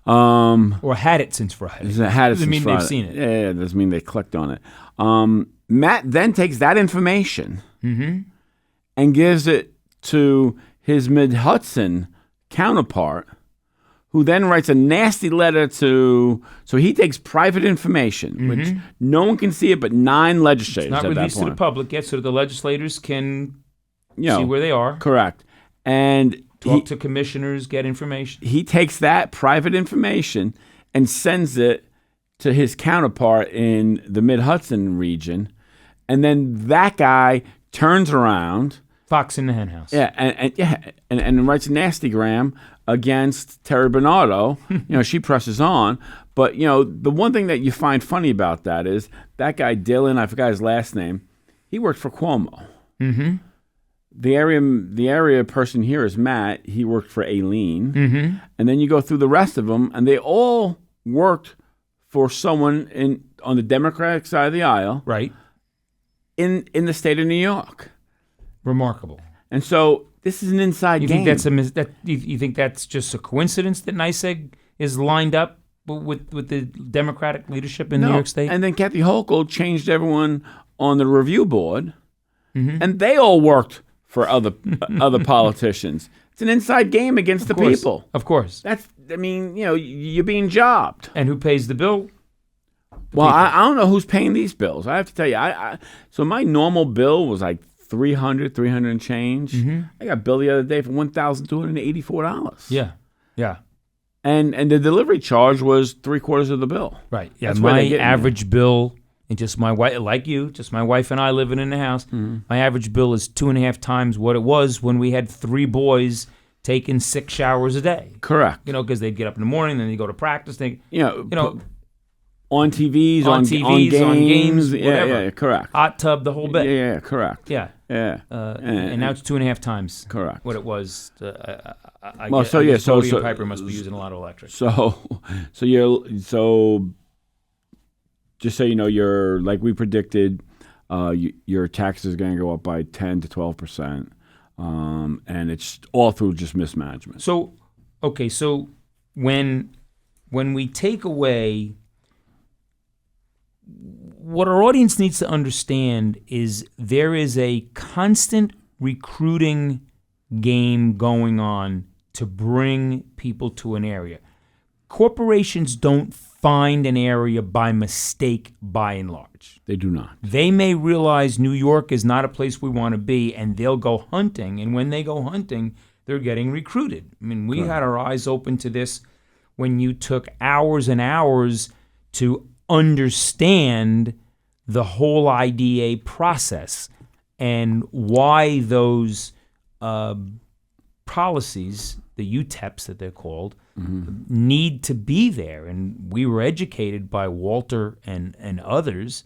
Speaker 1: Or had it since Friday. Doesn't mean they've seen it.
Speaker 2: Yeah, doesn't mean they clicked on it. Matt then takes that information and gives it to his Mid-Hudson counterpart, who then writes a nasty letter to... So he takes private information, which no one can see it but 9 legislators
Speaker 1: Not
Speaker 2: at that
Speaker 1: released to
Speaker 2: point.
Speaker 1: the public yet, so that the legislators can
Speaker 2: You know,
Speaker 1: see where they are,
Speaker 2: Correct. And
Speaker 1: talk to commissioners, get information.
Speaker 2: he takes that private information and sends it to his counterpart in the Mid-Hudson region, and then that guy turns around,
Speaker 1: Fox in the henhouse.
Speaker 2: and writes a nastygram against Terry Bernardo. She presses on, but the one thing that you find funny about that is that guy Dylan, I forgot his last name, he worked for Cuomo. The area person here is Matt. He worked for Aileen. And then you go through the rest of them, and they all worked for someone on the Democratic side of the aisle,
Speaker 1: Right.
Speaker 2: in the state of New York.
Speaker 1: Remarkable.
Speaker 2: And so this is an inside
Speaker 1: You
Speaker 2: game.
Speaker 1: think you think that's just a coincidence that NICEAG is lined up with the Democratic leadership in New York State?
Speaker 2: And then Kathy Hochul changed everyone on the review board, and they all worked for other politicians. It's an inside game against the people.
Speaker 1: Of course.
Speaker 2: You're being jobbed.
Speaker 1: And who pays the bill?
Speaker 2: Well, I don't know who's paying these bills. I have to tell you, so my normal bill was like $300 and change. I got a bill the other day for $1,284.
Speaker 1: Yeah.
Speaker 2: And the delivery charge was 3/4 of the bill.
Speaker 1: Right. Yeah.
Speaker 2: That's where they
Speaker 1: My
Speaker 2: get
Speaker 1: average bill, and just my wife, like you, just my wife and I living in the house, my average bill is 2.5 times what it was when we had 3 boys taking 6 showers a day.
Speaker 2: Correct.
Speaker 1: Because they'd get up in the morning, then they go to practice.
Speaker 2: On TVs,
Speaker 1: on
Speaker 2: on games.
Speaker 1: whatever.
Speaker 2: Yeah, correct.
Speaker 1: Hot tub, the whole bit.
Speaker 2: Yeah, correct.
Speaker 1: Yeah.
Speaker 2: Yeah.
Speaker 1: And now it's 2.5 times
Speaker 2: Correct.
Speaker 1: what it was. I
Speaker 2: Well,
Speaker 1: guess,
Speaker 2: so,
Speaker 1: I
Speaker 2: yeah,
Speaker 1: guess
Speaker 2: so-
Speaker 1: Bodie
Speaker 2: so-
Speaker 1: and Piper must be using a lot of electric.
Speaker 2: So just so you know, like we predicted, your taxes are going to go up by 10 to 12%, and it's all through just mismanagement.
Speaker 1: So, okay, so when we take away, what our audience needs to understand is there is a constant recruiting game going on to bring people to an area. Corporations don't find an area by mistake, by and large.
Speaker 2: They do not.
Speaker 1: They may realize New York is not a place we want to be, and they'll go hunting. And when they go hunting, they're getting recruited. I mean, we had our eyes open to this when you took hours and hours to understand the whole IDA process and why those policies, the UTEPs that they're called, need to be there. And we were educated by Walter and others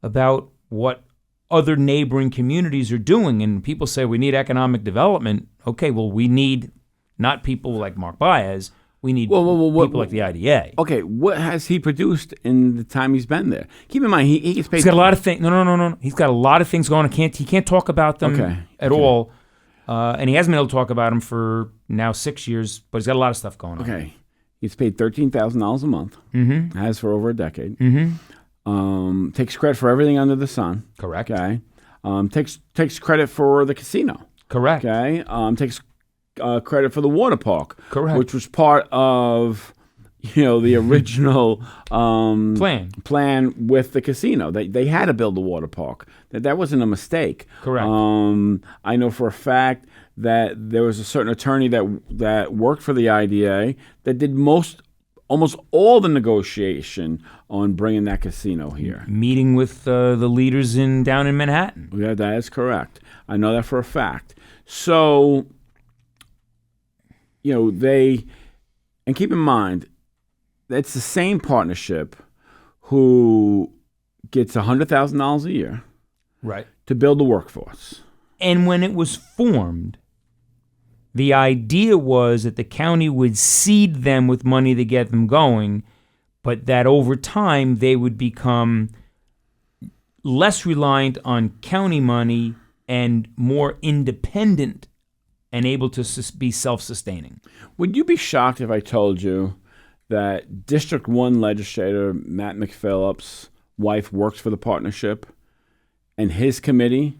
Speaker 1: about what other neighboring communities are doing. And people say we need economic development. Okay, well, we need not people like Mark Baez. We need people like the IDA.
Speaker 2: Okay, what has he produced in the time he's been there? Keep in mind, he gets paid.
Speaker 1: He's got a lot of things. No. He's got a lot of things going on. He can't talk about them at all. And he hasn't been able to talk about them for now 6 years, but he's got a lot of stuff going on.
Speaker 2: Okay. He's paid $13,000 a month. Has for over a decade. Takes credit for everything under the sun.
Speaker 1: Correct.
Speaker 2: Okay. Takes credit for the casino.
Speaker 1: Correct.
Speaker 2: Okay. Takes credit for the water park.
Speaker 1: Correct.
Speaker 2: Which was part of, the original
Speaker 1: plan
Speaker 2: with the casino. They had to build the water park. That wasn't a mistake.
Speaker 1: Correct.
Speaker 2: I know for a fact that there was a certain attorney that worked for the IDA that did almost all the negotiation on bringing that casino here.
Speaker 1: Meeting with the leaders down in Manhattan.
Speaker 2: Yeah, that is correct. I know that for a fact. So, and keep in mind, it's the same partnership who gets $100,000 a year,
Speaker 1: right,
Speaker 2: to build the workforce.
Speaker 1: And when it was formed, the idea was that the county would seed them with money to get them going, but that over time they would become less reliant on county money and more independent and able to be self-sustaining.
Speaker 2: Would you be shocked if I told you that District 1 legislator Matt McPhillips' wife works for the partnership and his committee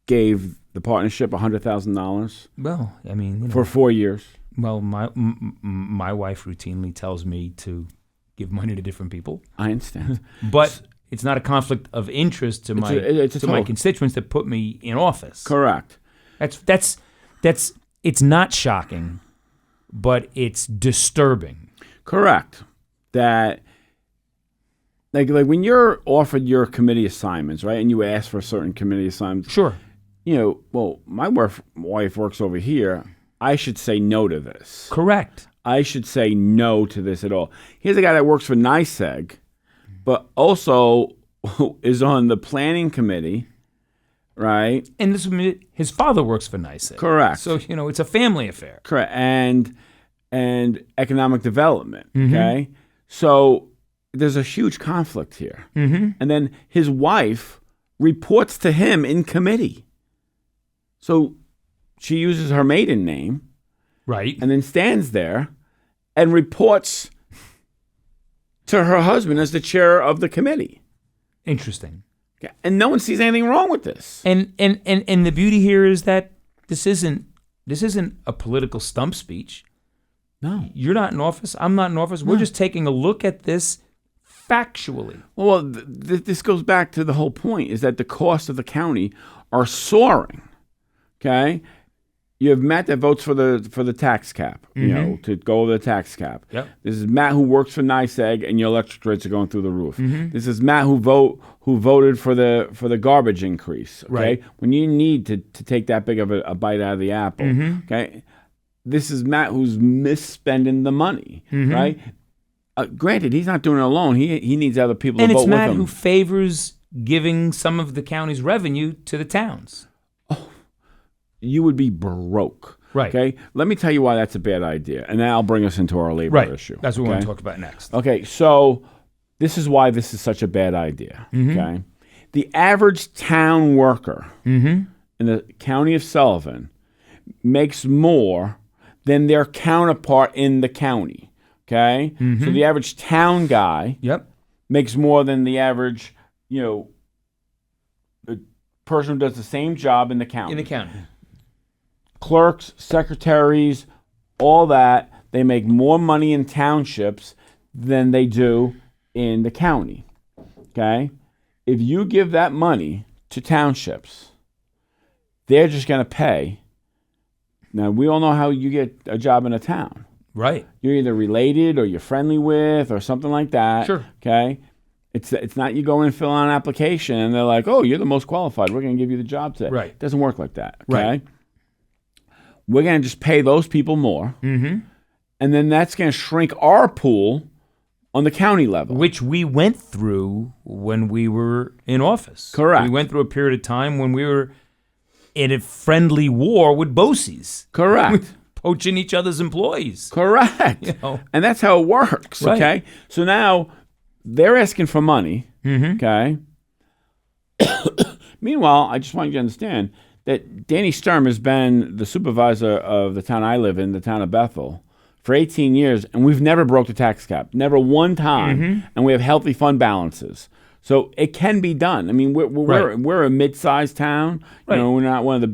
Speaker 2: gave the partnership $100,000?
Speaker 1: Well, I mean,
Speaker 2: for 4 years.
Speaker 1: Well, my wife routinely tells me to give money to different people.
Speaker 2: I understand,
Speaker 1: but it's not a conflict of interest to my constituents that put me in office.
Speaker 2: Correct.
Speaker 1: It's not shocking, but it's disturbing.
Speaker 2: Correct. That. Like when you're offered your committee assignments, right, and you ask for certain committee assignments.
Speaker 1: Sure.
Speaker 2: Well, my wife works over here. I should say no to this.
Speaker 1: Correct.
Speaker 2: I should say no to this at all. Here's a guy that works for NYSEG, but also is on the planning committee, right?
Speaker 1: And his father works for NYSEG.
Speaker 2: Correct.
Speaker 1: So, it's a family affair.
Speaker 2: Correct. And economic development, okay? So there's a huge conflict here. And then his wife reports to him in committee. So she uses her maiden name.
Speaker 1: Right.
Speaker 2: And then stands there and reports to her husband as the chair of the committee.
Speaker 1: Interesting.
Speaker 2: Okay. And no one sees anything wrong with this.
Speaker 1: And the beauty here is that this isn't a political stump speech.
Speaker 2: No.
Speaker 1: You're not in office. I'm not in office. No. We're just taking a look at this factually.
Speaker 2: Well, this goes back to the whole point, is that the costs of the county are soaring. Okay? You have Matt that votes for the tax cap, to go over the tax cap.
Speaker 1: Yep.
Speaker 2: This is Matt who works for NYSEG, and your electric rates are going through the roof. This is Matt who voted for the garbage increase. Okay?
Speaker 1: Right.
Speaker 2: When you need to take that big of a bite out of the apple. Okay? This is Matt who's misspending the money. Right? Granted, he's not doing it alone. He needs other people to vote with him.
Speaker 1: And it's Matt who favors giving some of the county's revenue to the towns.
Speaker 2: You would be broke.
Speaker 1: Right.
Speaker 2: Okay. Let me tell you why that's a bad idea, and that'll bring us into our labor issue.
Speaker 1: That's what we want to talk about next.
Speaker 2: Okay. So this is why this is such a bad idea. Okay. The average town worker in the county of Sullivan makes more than their counterpart in the county. Okay. So the average town guy makes more than the average, the person who does the same job in the county. Clerks, secretaries, all that, they make more money in townships than they do in the county. Okay? If you give that money to townships, they're just going to pay. Now, we all know how you get a job in a town.
Speaker 1: Right.
Speaker 2: You're either related or you're friendly with or something like that.
Speaker 1: Sure.
Speaker 2: Okay? It's not you go in and fill out an application and they're like, oh, you're the most qualified. We're going to give you the job today.
Speaker 1: Right.
Speaker 2: It doesn't work like that. Okay?
Speaker 1: Right.
Speaker 2: We're going to just pay those people more. And then that's going to shrink our pool on the county level.
Speaker 1: Which we went through when we were in office.
Speaker 2: Correct.
Speaker 1: We went through a period of time when we were in a friendly war with BOCES.
Speaker 2: Correct.
Speaker 1: Poaching each other's employees.
Speaker 2: Correct.
Speaker 1: You know?
Speaker 2: And that's how it works,
Speaker 1: Right.
Speaker 2: okay? So now they're asking for money,
Speaker 1: Mm-hmm.
Speaker 2: okay? Meanwhile, I just want you to understand that Danny Sturm has been the supervisor of the town I live in, the town of Bethel, for 18 years, and we've never broke the tax cap, never one time,
Speaker 1: Mm-hmm.
Speaker 2: and we have healthy fund balances. So it can be done. I mean, we're a mid-sized town.
Speaker 1: Right.
Speaker 2: You know, we're not one of the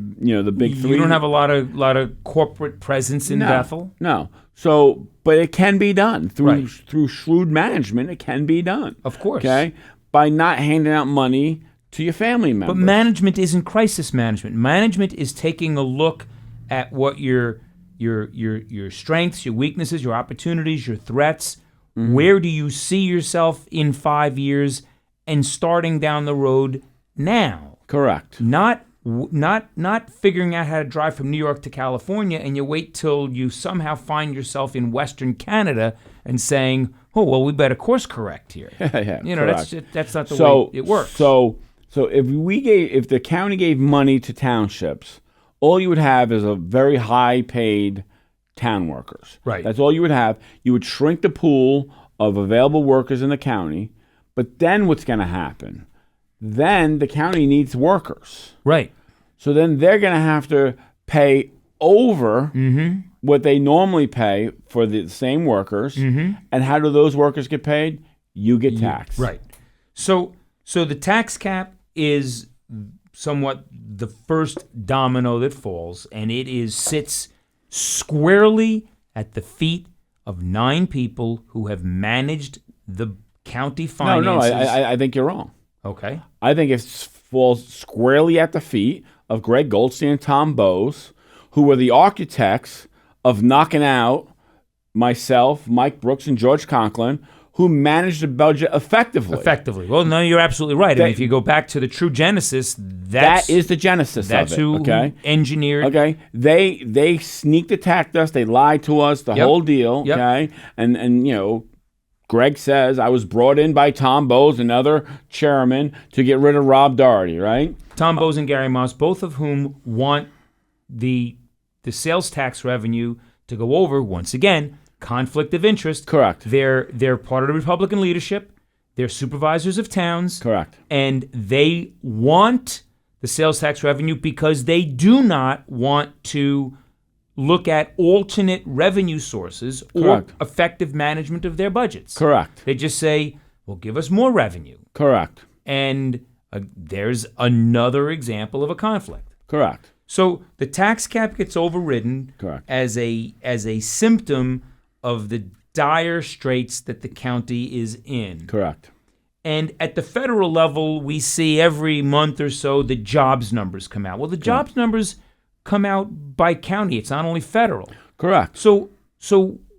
Speaker 2: big three.
Speaker 1: You don't have a lot of corporate presence in Bethel.
Speaker 2: No. So, but it can be done
Speaker 1: Right.
Speaker 2: through shrewd management. It can be done.
Speaker 1: Of course.
Speaker 2: Okay, by not handing out money to your family members.
Speaker 1: But management isn't crisis management. Management is taking a look at what your strengths, your weaknesses, your opportunities, your threats.
Speaker 2: Mm-hmm.
Speaker 1: Where do you see yourself in 5 years, and starting down the road now?
Speaker 2: Correct.
Speaker 1: Not figuring out how to drive from New York to California, and you wait till you somehow find yourself in Western Canada and saying, "Oh well, we better course correct here."
Speaker 2: Yeah,
Speaker 1: You know,
Speaker 2: correct.
Speaker 1: that's not the way it works.
Speaker 2: So if the county gave money to townships, all you would have is a very high paid town workers.
Speaker 1: Right.
Speaker 2: That's all you would have. You would shrink the pool of available workers in the county, but then what's going to happen? Then the county needs workers.
Speaker 1: Right.
Speaker 2: So then they're going to have to pay over what they normally pay for the same workers. And how do those workers get paid? You get taxed.
Speaker 1: Right. So the tax cap is somewhat the first domino that falls, and it sits squarely at the feet of 9 people who have managed the county finances.
Speaker 2: No, I think you're wrong.
Speaker 1: Okay.
Speaker 2: I think it falls squarely at the feet of Greg Goldstein and Tom Bowes, who were the architects of knocking out myself, Mike Brooks, and George Conklin, who managed the budget effectively.
Speaker 1: Well, no, you're absolutely right. I mean, if you go back to the true genesis,
Speaker 2: that is the genesis
Speaker 1: that's
Speaker 2: of it.
Speaker 1: who engineered.
Speaker 2: Okay. They sneak attacked us. They lied to us. The whole deal.
Speaker 1: Yep.
Speaker 2: Okay. And you know, Greg says I was brought in by Tom Bowes, another chairman, to get rid of Rob Doherty. Right.
Speaker 1: Tom Bowes and Gary Moss, both of whom want the sales tax revenue to go over, once again, conflict of interest.
Speaker 2: Correct.
Speaker 1: They're part of the Republican leadership. They're supervisors of towns.
Speaker 2: Correct.
Speaker 1: And they want the sales tax revenue because they do not want to look at alternate revenue sources
Speaker 2: Correct.
Speaker 1: or effective management of their budgets.
Speaker 2: Correct.
Speaker 1: They just say, well, give us more revenue.
Speaker 2: Correct.
Speaker 1: And there's another example of a conflict.
Speaker 2: Correct.
Speaker 1: So the tax cap gets overridden.
Speaker 2: Correct.
Speaker 1: as a symptom of the dire straits that the county is in.
Speaker 2: Correct.
Speaker 1: And at the federal level, we see every month or so the jobs numbers come out. Well, the jobs numbers come out by county. It's not only federal.
Speaker 2: Correct.
Speaker 1: So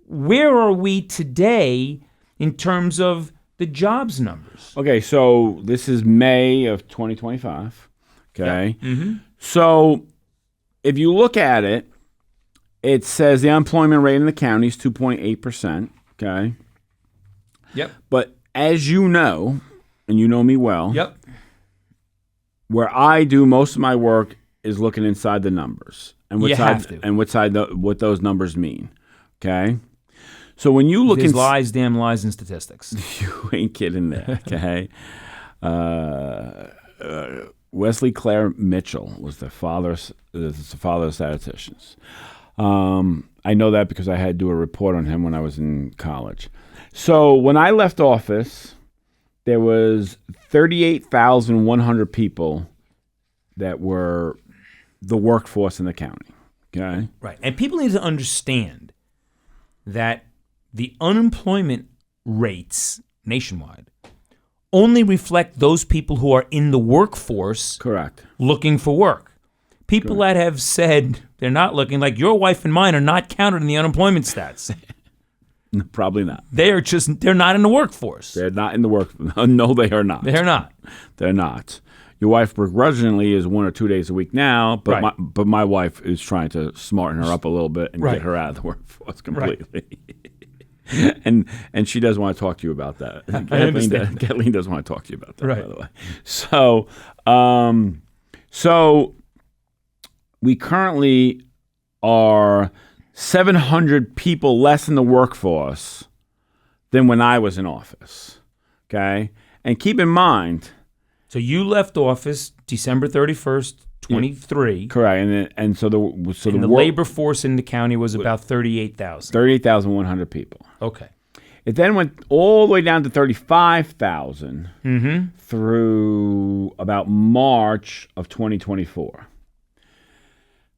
Speaker 1: where are we today in terms of the jobs numbers?
Speaker 2: Okay, so this is May of 2025. Okay.
Speaker 1: Yeah. Mm-hmm.
Speaker 2: So if you look at it, it says the unemployment rate in the county is 2.8%. Okay.
Speaker 1: Yep.
Speaker 2: But as you know, and you know me well,
Speaker 1: Yep.
Speaker 2: where I do most of my work is looking inside the numbers and what
Speaker 1: You
Speaker 2: side
Speaker 1: have to.
Speaker 2: and what those numbers mean. Okay. So when you look
Speaker 1: There's
Speaker 2: in
Speaker 1: lies, damn lies, and statistics.
Speaker 2: you ain't kidding there. Okay. Wesley Clare Mitchell was the father of statisticians. I know that because I had to do a report on him when I was in college. So when I left office, there was 38,100 people that were the workforce in the county. Okay.
Speaker 1: Right. And people need to understand that the unemployment rates nationwide only reflect those people who are in the workforce
Speaker 2: Correct.
Speaker 1: looking for work. People that have said they're not looking, like your wife and mine, are not counted in the unemployment stats.
Speaker 2: No, probably not.
Speaker 1: They're not in the workforce.
Speaker 2: They're not in the work. No, they are not.
Speaker 1: They're not.
Speaker 2: They're not. Your wife begrudgingly is 1 or 2 days a week now, but
Speaker 1: Right.
Speaker 2: my wife is trying to smarten her up a little bit and
Speaker 1: Right.
Speaker 2: get her out of the workforce completely. and she does want to talk to you about that. Kathleen does want to talk to you about that, by the way. So we currently are 700 people less in the workforce than when I was in office. Okay, and keep in mind.
Speaker 1: So you left office December 31st, 23.
Speaker 2: Correct, and so the
Speaker 1: labor force in the county was about 38,000.
Speaker 2: 38,100 people.
Speaker 1: Okay.
Speaker 2: It then went all the way down to 35,000 through about March of 2024.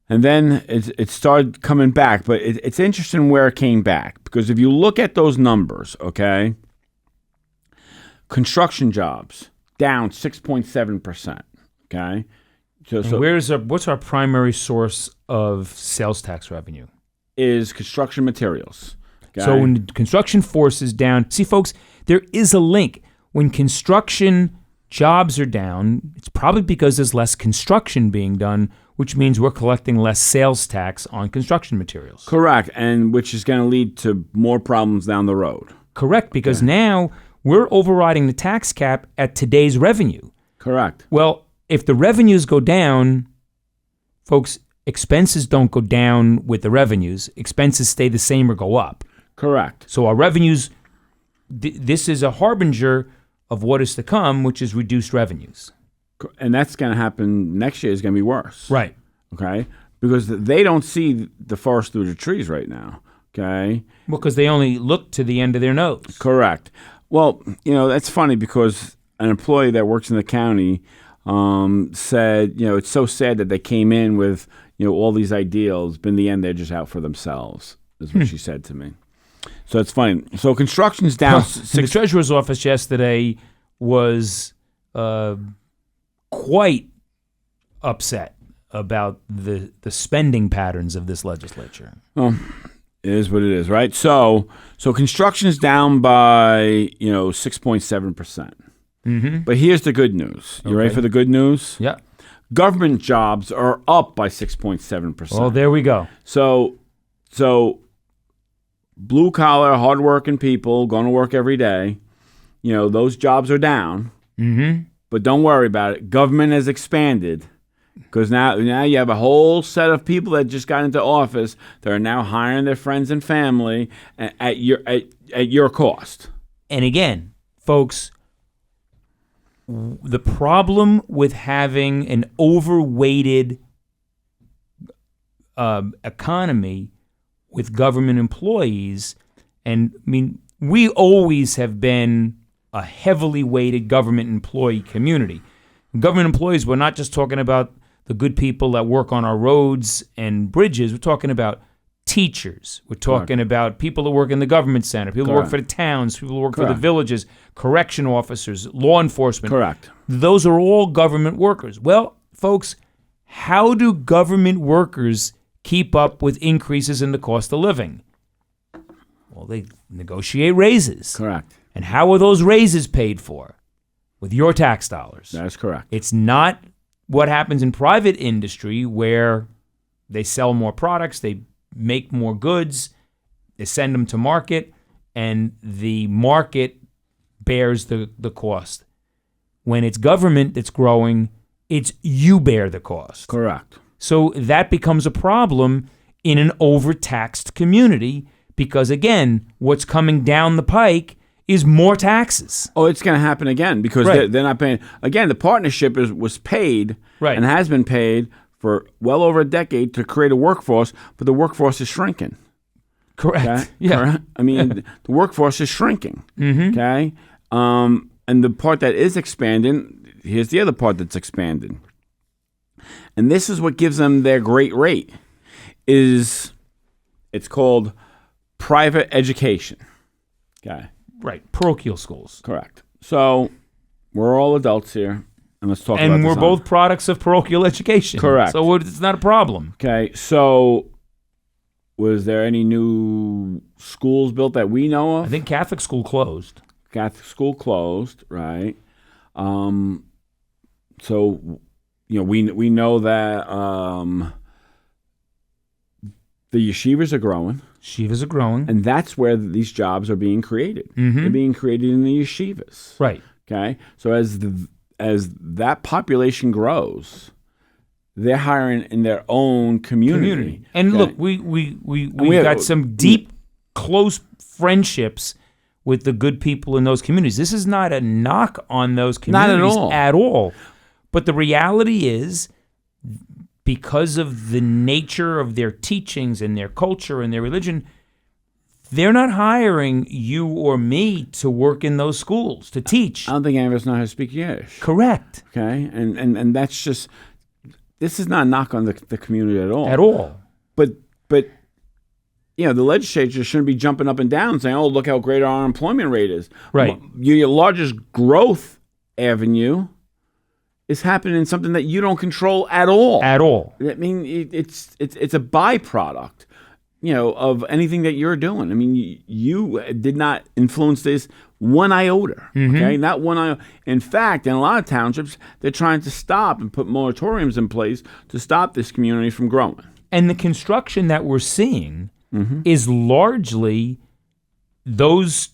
Speaker 2: And then it started coming back. But it's interesting where it came back. Because if you look at those numbers, okay, construction jobs down 6.7%, okay? So
Speaker 1: what's our primary source of sales tax revenue?
Speaker 2: Is construction materials. Okay?
Speaker 1: So when the construction force is down, see, folks, there is a link. When construction jobs are down, it's probably because there's less construction being done, which means we're collecting less sales tax on construction materials.
Speaker 2: Correct, and which is going to lead to more problems down the road.
Speaker 1: Correct, because now we're overriding the tax cap at today's revenue.
Speaker 2: Correct.
Speaker 1: Well, if the revenues go down, folks, expenses don't go down with the revenues. Expenses stay the same or go up.
Speaker 2: Correct.
Speaker 1: So our revenues, this is a harbinger of what is to come, which is reduced revenues.
Speaker 2: And that's going to happen next year. Is going to be worse.
Speaker 1: Right.
Speaker 2: Okay? Because they don't see the forest through the trees right now. Okay?
Speaker 1: Well, because they only look to the end of their nose.
Speaker 2: Correct. Well, that's funny because an employee that works in the county said, it's so sad that they came in with, all these ideals, but in the end, they're just out for themselves, is what she said to me. So it's funny. So construction's down.
Speaker 1: The treasurer's office yesterday was quite upset about the spending patterns of this legislature.
Speaker 2: Well, it is what it is, right? So construction's down by, 6.7%. But here's the good news. You ready for the good news?
Speaker 1: Yeah.
Speaker 2: Government jobs are up by 6.7%.
Speaker 1: Well, there we go.
Speaker 2: So blue collar, hardworking people going to work every day, those jobs are down. But don't worry about it. Government has expanded because now you have a whole set of people that just got into office that are now hiring their friends and family at your cost.
Speaker 1: And again, folks, the problem with having an overweighted economy with government employees, and I mean, we always have been a heavily weighted government employee community. Government employees, we're not just talking about the good people that work on our roads and bridges. We're talking about teachers. We're talking about people that work in the government center, people who work for the towns, people who work for the villages, correction officers, law enforcement.
Speaker 2: Correct.
Speaker 1: Those are all government workers. Well, folks, how do government workers keep up with increases in the cost of living? Well, they negotiate raises.
Speaker 2: Correct.
Speaker 1: And how are those raises paid for? With your tax dollars.
Speaker 2: That's correct.
Speaker 1: It's not what happens in private industry where they sell more products, they make more goods, they send them to market, and the market bears the cost. When it's government that's growing, it's you bear the cost.
Speaker 2: Correct.
Speaker 1: So that becomes a problem in an overtaxed community because, again, what's coming down the pike is more taxes.
Speaker 2: Oh, it's going to happen again because they're not paying. Again, the partnership was paid and has been paid for well over a decade to create a workforce, but the workforce is shrinking.
Speaker 1: Correct.
Speaker 2: Okay?
Speaker 1: Yeah.
Speaker 2: Correct? I mean, the workforce is shrinking. Okay. And the part that is expanding, here's the other part that's expanding. And this is what gives them their great rate. It's called private education. Okay.
Speaker 1: Right. Parochial schools.
Speaker 2: Correct. So we're all adults here. And let's talk about
Speaker 1: And
Speaker 2: this
Speaker 1: we're both products of parochial education.
Speaker 2: Correct.
Speaker 1: So it's not a problem.
Speaker 2: Okay. So was there any new schools built that we know of?
Speaker 1: I think Catholic school closed.
Speaker 2: Catholic school closed, right? So, we know that the yeshivas are growing.
Speaker 1: Yeshivas are growing.
Speaker 2: And that's where these jobs are being created. They're being created in the yeshivas.
Speaker 1: Right.
Speaker 2: Okay? So as that population grows, they're hiring in their own community.
Speaker 1: And
Speaker 2: okay?
Speaker 1: look, we got some deep, close friendships with the good people in those communities. This is not a knock on those communities at all. But the reality is, because of the nature of their teachings and their culture and their religion, they're not hiring you or me to work in those schools, to teach.
Speaker 2: I don't think any of us know how to speak Yiddish.
Speaker 1: Correct.
Speaker 2: Okay? And that's just, this is not a knock on the community at all.
Speaker 1: At all.
Speaker 2: But you know, the legislature shouldn't be jumping up and down saying, oh, look how great our unemployment rate is.
Speaker 1: Right.
Speaker 2: Your largest growth avenue is happening in something that you don't control at all.
Speaker 1: At all.
Speaker 2: I mean, it's a byproduct, you know, of anything that you're doing. I mean, you did not influence this one iota, okay? Not one iota. In fact, in a lot of townships, they're trying to stop and put moratoriums in place to stop this community from growing.
Speaker 1: And the construction that we're seeing is largely those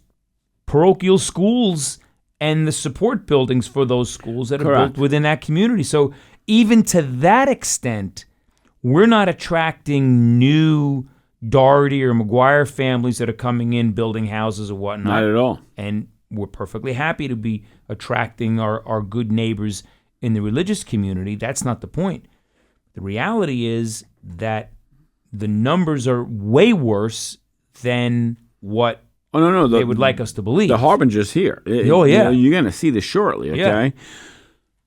Speaker 1: parochial schools and the support buildings for those schools that are built within that community. So even to that extent, we're not attracting new Doherty or McGuire families that are coming in, building houses or whatnot.
Speaker 2: Not at all.
Speaker 1: And we're perfectly happy to be attracting our good neighbors in the religious community. That's not the point. The reality is that the numbers are way worse than what they would like us to believe.
Speaker 2: The harbinger's here.
Speaker 1: Yeah.
Speaker 2: You're going to see this shortly, okay?
Speaker 1: Yeah.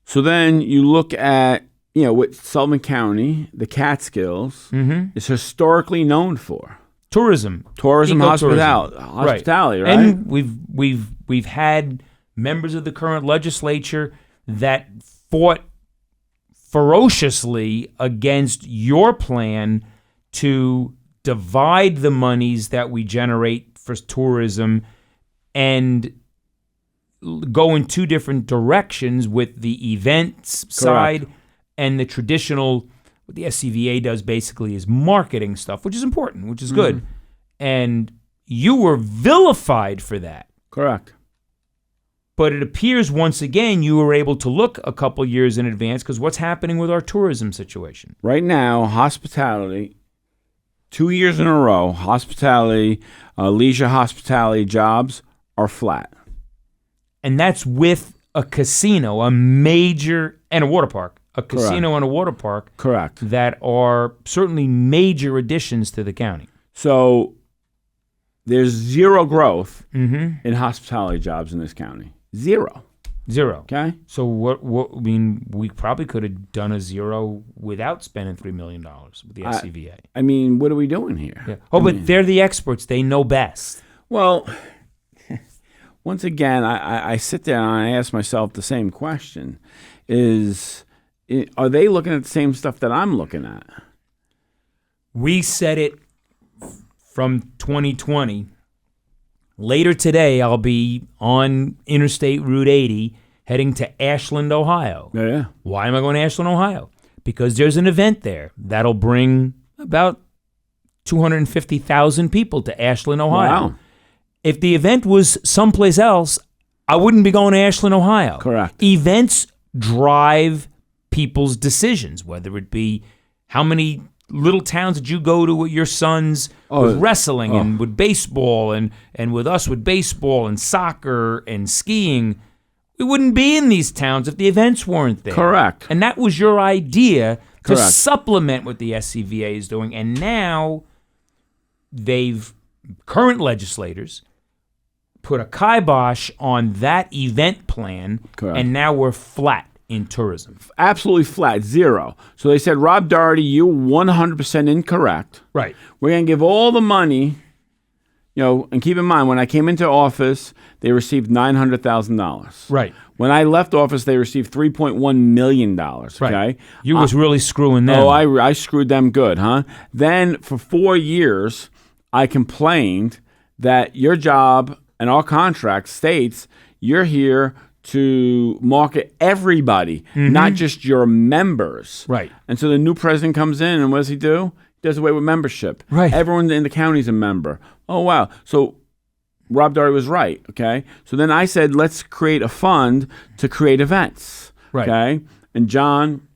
Speaker 2: So then you look at, you know, what Sullivan County, the Catskills, is historically known for.
Speaker 1: Tourism,
Speaker 2: hospitality, right?
Speaker 1: And we've had members of the current legislature that fought ferociously against your plan to divide the monies that we generate for tourism and go in two different directions with the events side and the traditional. What the SCVA does basically is marketing stuff, which is important, which is good. And you were vilified for that.
Speaker 2: Correct.
Speaker 1: But it appears once again you were able to look a couple years in advance, because what's happening with our tourism situation?
Speaker 2: Right now, hospitality, 2 years in a row, hospitality, leisure hospitality jobs are flat.
Speaker 1: And that's with a casino, a major, and a water park. A casino and a water park.
Speaker 2: Correct.
Speaker 1: That are certainly major additions to the county.
Speaker 2: So there's zero growth in hospitality jobs in this county. Zero. Okay.
Speaker 1: So what? I mean, we probably could have done a zero without spending $3 million with the SCVA.
Speaker 2: I mean, what are we doing here?
Speaker 1: Yeah. But they're the experts. They know best.
Speaker 2: Well, once again, I sit there and I ask myself the same question: are they looking at the same stuff that I'm looking at?
Speaker 1: We said it from 2020. Later today, I'll be on Interstate Route 80 heading to Ashland, Ohio.
Speaker 2: Yeah.
Speaker 1: Why am I going to Ashland, Ohio? Because there's an event there that'll bring about 250,000 people to Ashland, Ohio.
Speaker 2: Wow.
Speaker 1: If the event was someplace else, I wouldn't be going to Ashland, Ohio.
Speaker 2: Correct.
Speaker 1: Events drive people's decisions, whether it be how many little towns did you go to with your sons with wrestling and with baseball and with us with baseball and soccer and skiing. We wouldn't be in these towns if the events weren't there.
Speaker 2: Correct.
Speaker 1: And that was your idea to
Speaker 2: Correct.
Speaker 1: supplement what the SCVA is doing. And now current legislators put a kibosh on that event plan.
Speaker 2: Correct.
Speaker 1: And now we're flat in tourism.
Speaker 2: Absolutely flat, zero. So they said, Rob Doherty, you're 100% incorrect.
Speaker 1: Right.
Speaker 2: We're going to give all the money, you know, and keep in mind, when I came into office, they received $900,000.
Speaker 1: Right.
Speaker 2: When I left office, they received $3.1 million, okay?
Speaker 1: Right. You was really screwing them.
Speaker 2: Oh, I screwed them good, huh? Then for 4 years, I complained that your job and our contract states you're here to market everybody, not just your members.
Speaker 1: Right.
Speaker 2: And so the new president comes in, and what does he do? Does away with membership.
Speaker 1: Right.
Speaker 2: Everyone in the county is a member. Oh, wow. So Rob Doherty was right, okay? So then I said, let's create a fund to create events,
Speaker 1: Right.
Speaker 2: okay? And John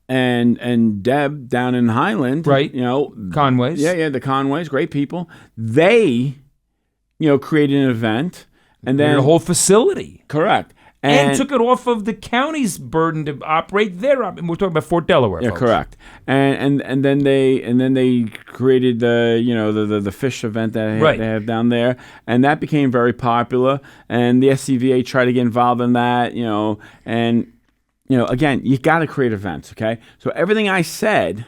Speaker 2: and Deb down in Highland,
Speaker 1: Right. Conways.
Speaker 2: Yeah, the Conways, great people. They, created an event. And then
Speaker 1: a whole facility.
Speaker 2: Correct.
Speaker 1: And took it off of the county's burden to operate their. We're talking about Fort Delaware.
Speaker 2: Yeah,
Speaker 1: folks.
Speaker 2: correct. And then they created the fish event that they have down there, and that became very popular. And the SCVA tried to get involved in that, and again, you got to create events. Okay, so everything I said.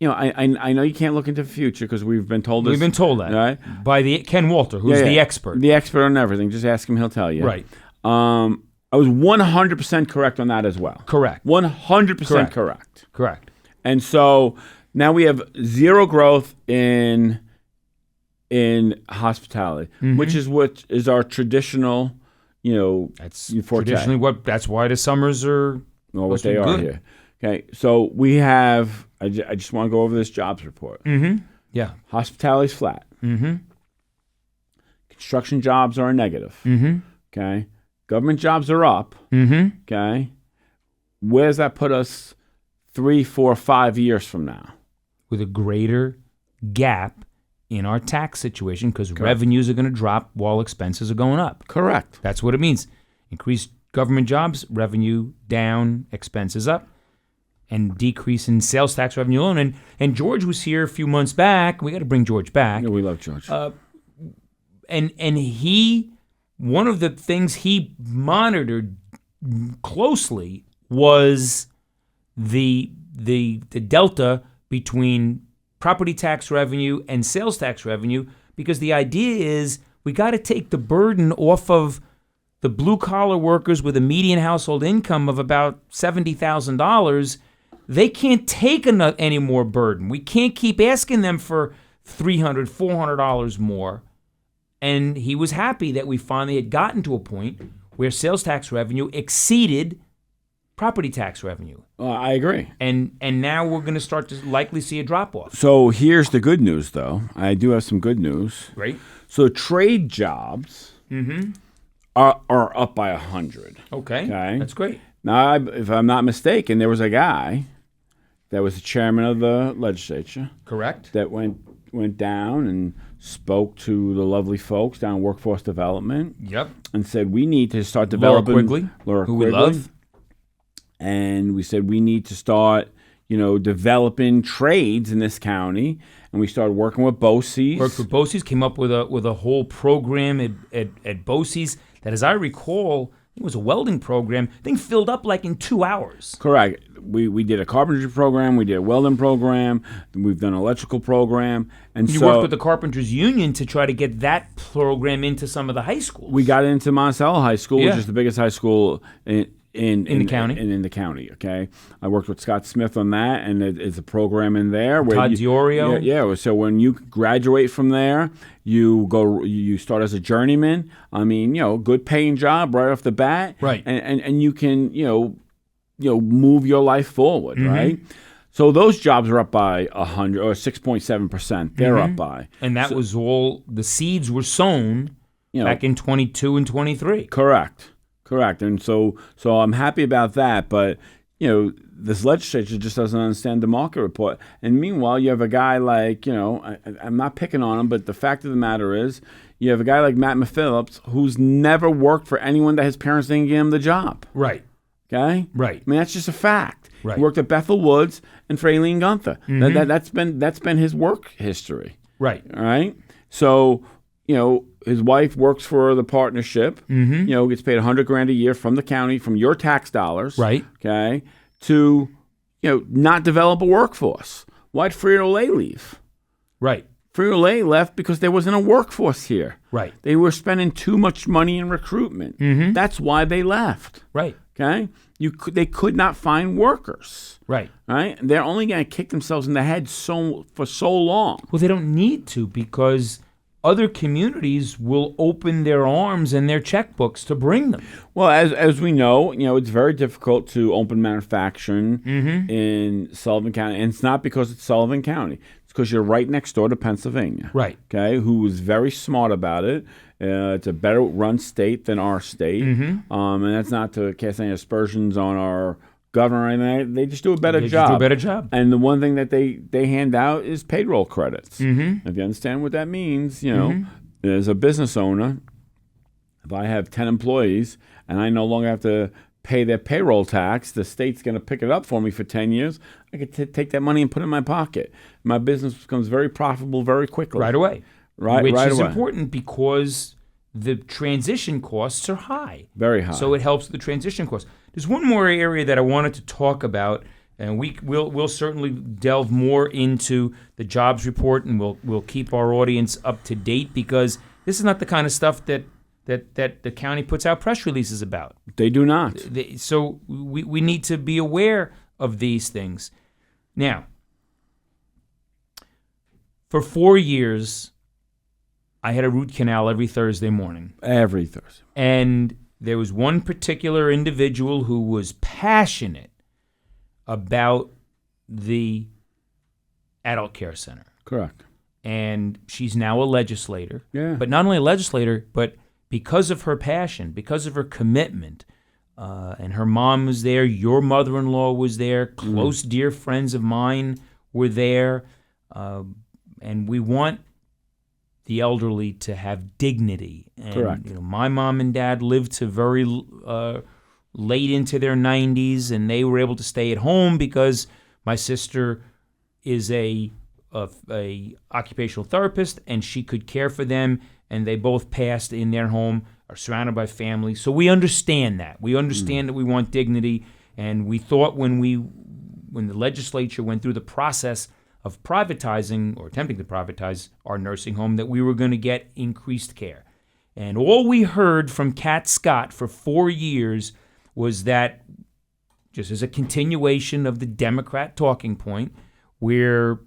Speaker 2: I know you can't look into the future because we've been told this.
Speaker 1: We've been told that by the Ken Walter, who's the expert.
Speaker 2: The expert on everything. Just ask him; he'll tell you.
Speaker 1: Right.
Speaker 2: I was 100% correct on that as well.
Speaker 1: Correct.
Speaker 2: 100% correct.
Speaker 1: Correct.
Speaker 2: And so now we have zero growth in hospitality, which is our traditional,
Speaker 1: That's
Speaker 2: forte.
Speaker 1: traditionally that's why the summers are
Speaker 2: what they are here. Okay, so we have. I just want to go over this jobs report.
Speaker 1: Mm-hmm. Yeah.
Speaker 2: Hospitality's flat.
Speaker 1: Mm-hmm.
Speaker 2: Construction jobs are negative.
Speaker 1: Mm-hmm.
Speaker 2: Okay. Government jobs are up.
Speaker 1: Mm-hmm.
Speaker 2: Okay. Where does that put us 3, 4, 5 years from now?
Speaker 1: With a greater gap in our tax situation because revenues are going to drop while expenses are going up.
Speaker 2: Correct.
Speaker 1: That's what it means. Increased government jobs, revenue down, expenses up, and decrease in sales tax revenue alone. And George was here a few months back. We got to bring George back.
Speaker 2: Yeah, we love George.
Speaker 1: And he, one of the things he monitored closely was the delta between property tax revenue and sales tax revenue, because the idea is we got to take the burden off of the blue-collar workers with a median household income of about $70,000. They can't take any more burden. We can't keep asking them for $300, $400 more. And he was happy that we finally had gotten to a point where sales tax revenue exceeded property tax revenue.
Speaker 2: I agree.
Speaker 1: And now we're going to start to likely see a drop-off.
Speaker 2: So here's the good news, though. I do have some good news.
Speaker 1: Right.
Speaker 2: So trade jobs are up by 100.
Speaker 1: Okay. That's great.
Speaker 2: Now, if I'm not mistaken, there was a guy that was the chairman of the legislature.
Speaker 1: Correct.
Speaker 2: That went down and spoke to the lovely folks down in Workforce Development.
Speaker 1: Yep.
Speaker 2: And said, we need to start developing...
Speaker 1: Laura Quigley, who we love.
Speaker 2: And we said, we need to start, developing trades in this county. And we started working with BOCES.
Speaker 1: Worked with BOCES, came up with a whole program at BOCES that, as I recall, it was a welding program. Thing filled up like in 2 hours.
Speaker 2: Correct. We did a carpentry program. We did a welding program. We've done an electrical program. And
Speaker 1: you worked with the Carpenters Union to try to get that program into some of the high schools.
Speaker 2: We got into Monticello High School, which is the biggest high school in the
Speaker 1: county.
Speaker 2: In the county, okay. I worked with Scott Smith on that, and it's a program in there. Where
Speaker 1: Todd Diorio.
Speaker 2: Yeah. So when you graduate from there, you start as a journeyman. I mean, good paying job right off the bat.
Speaker 1: Right.
Speaker 2: And you can, move your life forward, right? So those jobs are up by 100 or 6.7%. They're up by.
Speaker 1: And that was all, the seeds were sown back in 22 and 23.
Speaker 2: Correct. And so I'm happy about that, but this legislature just doesn't understand the market report. And meanwhile, you have a guy like, I'm not picking on him, but the fact of the matter is, you have a guy like Matt McPhillips who's never worked for anyone that his parents didn't give him the job.
Speaker 1: Right.
Speaker 2: Okay?
Speaker 1: Right.
Speaker 2: I mean, that's just a fact.
Speaker 1: Right.
Speaker 2: He worked at Bethel Woods and for Aileen Gunther. That's been his work history.
Speaker 1: Right.
Speaker 2: All right? So, his wife works for the partnership, gets paid $100,000 a year from the county, from your tax dollars.
Speaker 1: Right.
Speaker 2: Okay. To, not develop a workforce. Why'd Frito-Lay leave?
Speaker 1: Right.
Speaker 2: Frito-Lay left because there wasn't a workforce here.
Speaker 1: Right.
Speaker 2: They were spending too much money in recruitment. That's why they left.
Speaker 1: Right.
Speaker 2: Okay. They could not find workers.
Speaker 1: Right.
Speaker 2: Right. They're only going to kick themselves in the head for so long.
Speaker 1: Well, they don't need to, because other communities will open their arms and their checkbooks to bring them.
Speaker 2: Well, as we know, it's very difficult to open manufacturing in Sullivan County, and it's not because it's Sullivan County. It's because you're right next door to Pennsylvania.
Speaker 1: Right.
Speaker 2: Okay, who is very smart about it. It's a better run state than our state, and that's not to cast any aspersions on our governor or anything. They just do a better job.
Speaker 1: Do a better job.
Speaker 2: And the one thing that they hand out is payroll credits. If you understand what that means, as a business owner, if I have 10 employees and I no longer have to pay their payroll tax, the state's going to pick it up for me for 10 years. I could take that money and put it in my pocket. My business becomes very profitable very quickly.
Speaker 1: Right away.
Speaker 2: Right
Speaker 1: is
Speaker 2: away.
Speaker 1: Important because the transition costs are high.
Speaker 2: Very high.
Speaker 1: So it helps the transition costs. There's one more area that I wanted to talk about, and we'll certainly delve more into the jobs report, and we'll keep our audience up to date, because this is not the kind of stuff that the county puts out press releases about.
Speaker 2: They do not.
Speaker 1: So we need to be aware of these things. Now, for 4 years, I had a root canal every Thursday morning.
Speaker 2: Every Thursday.
Speaker 1: And there was one particular individual who was passionate about the adult care center.
Speaker 2: Correct.
Speaker 1: And she's now a legislator.
Speaker 2: Yeah.
Speaker 1: But not only a legislator, but because of her passion, because of her commitment, and her mom was there, your mother-in-law was there, close, dear friends of mine were there, and we want the elderly to have dignity. And,
Speaker 2: correct.
Speaker 1: My mom and dad lived to very late into their 90s, and they were able to stay at home because my sister is a occupational therapist, and she could care for them, and they both passed in their home, are surrounded by family. So we understand that. We understand that we want dignity, and we thought when the legislature went through the process of privatizing or attempting to privatize our nursing home, that we were going to get increased care. And all we heard from Kat Scott for 4 years was that, just as a continuation of the Democrat talking point, we're,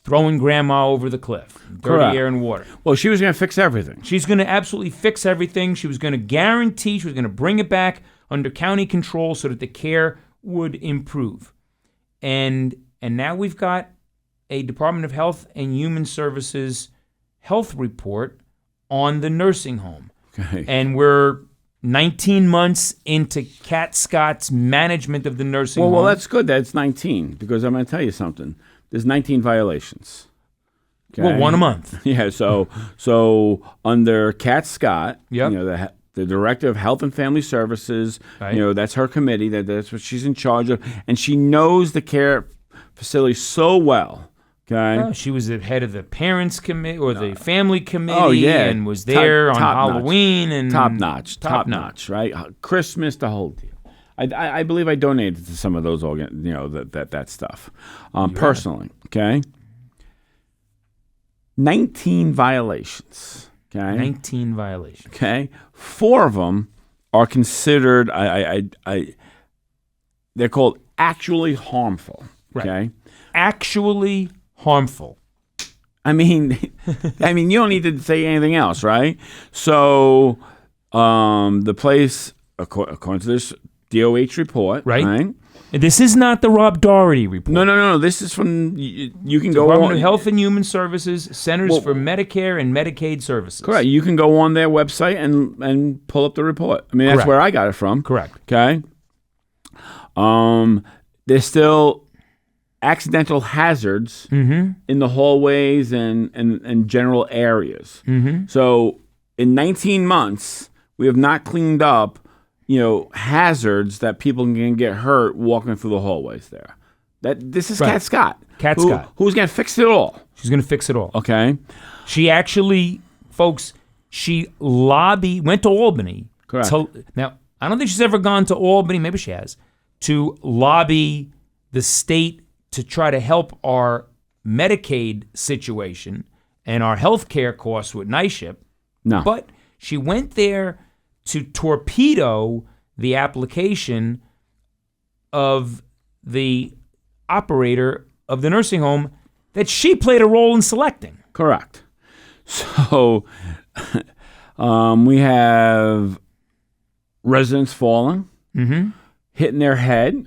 Speaker 1: throwing grandma over the cliff, dirty
Speaker 2: correct.
Speaker 1: Air and water.
Speaker 2: Well, she was going to fix everything.
Speaker 1: She's going to absolutely fix everything. She was going to guarantee, she was going to bring it back under county control so that the care would improve. And now we've got a Department of Health and Human Services health report on the nursing home.
Speaker 2: Okay.
Speaker 1: And we're 19 months into Kat Scott's management of the nursing home.
Speaker 2: Well, that's good that it's 19, because I'm going to tell you something. There's 19 violations. Okay?
Speaker 1: Well, one a month.
Speaker 2: Yeah, so under Kat Scott,
Speaker 1: Yep.
Speaker 2: The Director of Health and Family Services,
Speaker 1: Right.
Speaker 2: That's her committee, that's what she's in charge of, and she knows the care facility so well. Okay.
Speaker 1: Oh, she was the head of the parents committee or the family committee,
Speaker 2: Oh, yeah.
Speaker 1: and was there on
Speaker 2: Top
Speaker 1: Halloween
Speaker 2: notch.
Speaker 1: and
Speaker 2: top notch, right? Christmas, the whole deal. I believe I donated to some of those that stuff, personally. Okay. 19 violations. Okay.
Speaker 1: 19 violations.
Speaker 2: Okay. 4 of them are considered. They're called actually harmful.
Speaker 1: Right.
Speaker 2: Okay.
Speaker 1: Actually harmful.
Speaker 2: I mean, you don't need to say anything else, right? So, the place, according to this DOH report,
Speaker 1: right? This is not the Rob Doherty report.
Speaker 2: No. This is from, you can go
Speaker 1: Department
Speaker 2: on.
Speaker 1: of Health and Human Services, Centers for Medicare and Medicaid Services.
Speaker 2: Correct. You can go on their website and pull up the report. I mean, that's
Speaker 1: Correct.
Speaker 2: where I got it from.
Speaker 1: Correct.
Speaker 2: Okay. There's still accidental hazards in the hallways and general areas. So in 19 months, we have not cleaned up, hazards that people can get hurt walking through the hallways there. This is
Speaker 1: Right.
Speaker 2: Kat Scott.
Speaker 1: Kat Scott.
Speaker 2: Who's going to fix it all.
Speaker 1: She's going to fix it all.
Speaker 2: Okay.
Speaker 1: She actually, folks, she went to Albany.
Speaker 2: Correct.
Speaker 1: Now, I don't think she's ever gone to Albany, maybe she has, to lobby the state to try to help our Medicaid situation and our health care costs with NYSHIP.
Speaker 2: No.
Speaker 1: But she went there to torpedo the application of the operator of the nursing home that she played a role in selecting.
Speaker 2: Correct. So we have residents falling, hitting their head,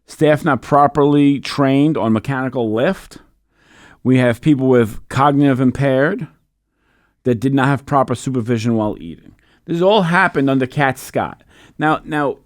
Speaker 2: staff not properly trained on mechanical lift. We have people with cognitive impaired that did not have proper supervision while eating. This all happened under Cat Scott. Now,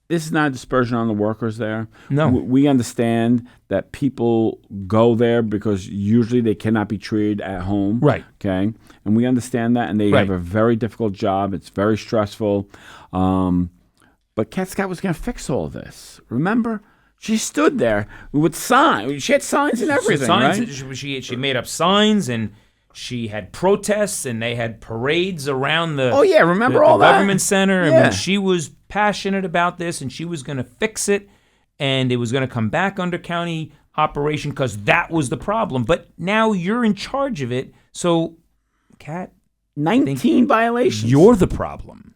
Speaker 2: this is not a dispersion on the workers there.
Speaker 1: No.
Speaker 2: We understand that people go there because usually they cannot be treated at home.
Speaker 1: Right.
Speaker 2: Okay. And we understand that, and they have a very difficult job. It's very stressful. But Cat Scott was going to fix all this. Remember? She stood there with signs. She had signs and everything, right?
Speaker 1: She made up signs, and she had protests, and they had parades around the
Speaker 2: remember all that
Speaker 1: government center.
Speaker 2: Yeah.
Speaker 1: I mean, she was passionate about this, and she was going to fix it, and it was going to come back under county operation because that was the problem. But now you're in charge of it, so, Kat,
Speaker 2: 19 violations.
Speaker 1: You're the problem.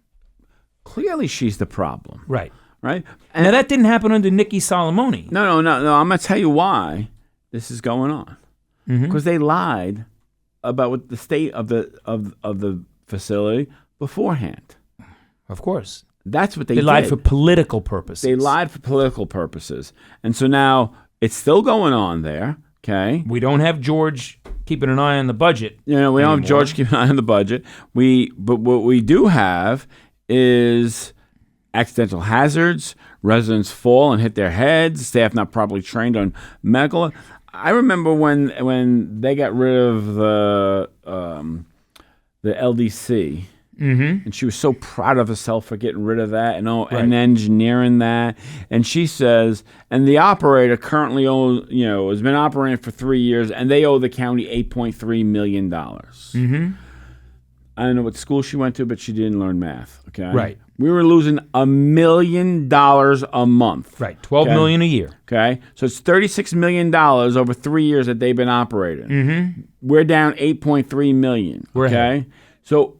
Speaker 2: Clearly, she's the problem.
Speaker 1: Right.
Speaker 2: Right?
Speaker 1: And now, that didn't happen under Nikki Solomoni.
Speaker 2: No. I'm going to tell you why this is going on. Because they lied about what the state of the facility beforehand.
Speaker 1: Of course.
Speaker 2: That's what they
Speaker 1: did. They lied for political purposes.
Speaker 2: They lied for political purposes. And so now it's still going on there, okay?
Speaker 1: We don't have George keeping an eye on the budget.
Speaker 2: We don't have George keeping an eye on the budget. But what we do have is accidental hazards, residents fall and hit their heads, staff not properly trained on medical. I remember when they got rid of the LDC, and she was so proud of herself for getting rid of that and engineering that. And she says, and the operator currently owes, has been operating for 3 years, and they owe the county $8.3 million. I don't know what school she went to, but she didn't learn math. Okay,
Speaker 1: right.
Speaker 2: We were losing $1 million a month.
Speaker 1: Right, $12 million a year.
Speaker 2: Okay, so it's $36 million over 3 years that they've been operating. We're down $8.3 million.
Speaker 1: We're ahead.
Speaker 2: So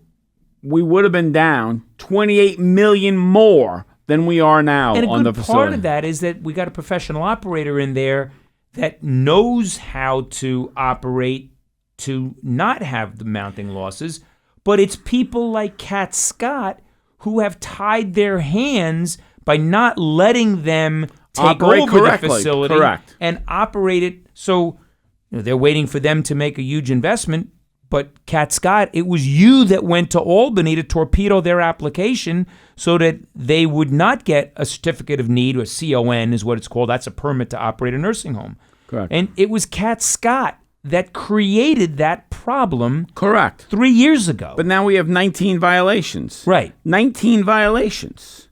Speaker 2: we would have been down $28 million more than we are now on the facility. And a good
Speaker 1: part of that is that we got a professional operator in there that knows how to operate to not have the mounting losses. But it's people like Cat Scott who have tied their hands by not letting them take over the facility and operate it. So they're waiting for them to make a huge investment. But Cat Scott, it was you that went to Albany to torpedo their application so that they would not get a certificate of need, or CON is what it's called. That's a permit to operate a nursing home.
Speaker 2: Correct.
Speaker 1: And it was Cat Scott that created that problem.
Speaker 2: Correct.
Speaker 1: 3 years ago.
Speaker 2: But now we have 19 violations.
Speaker 1: Right.
Speaker 2: 19 violations.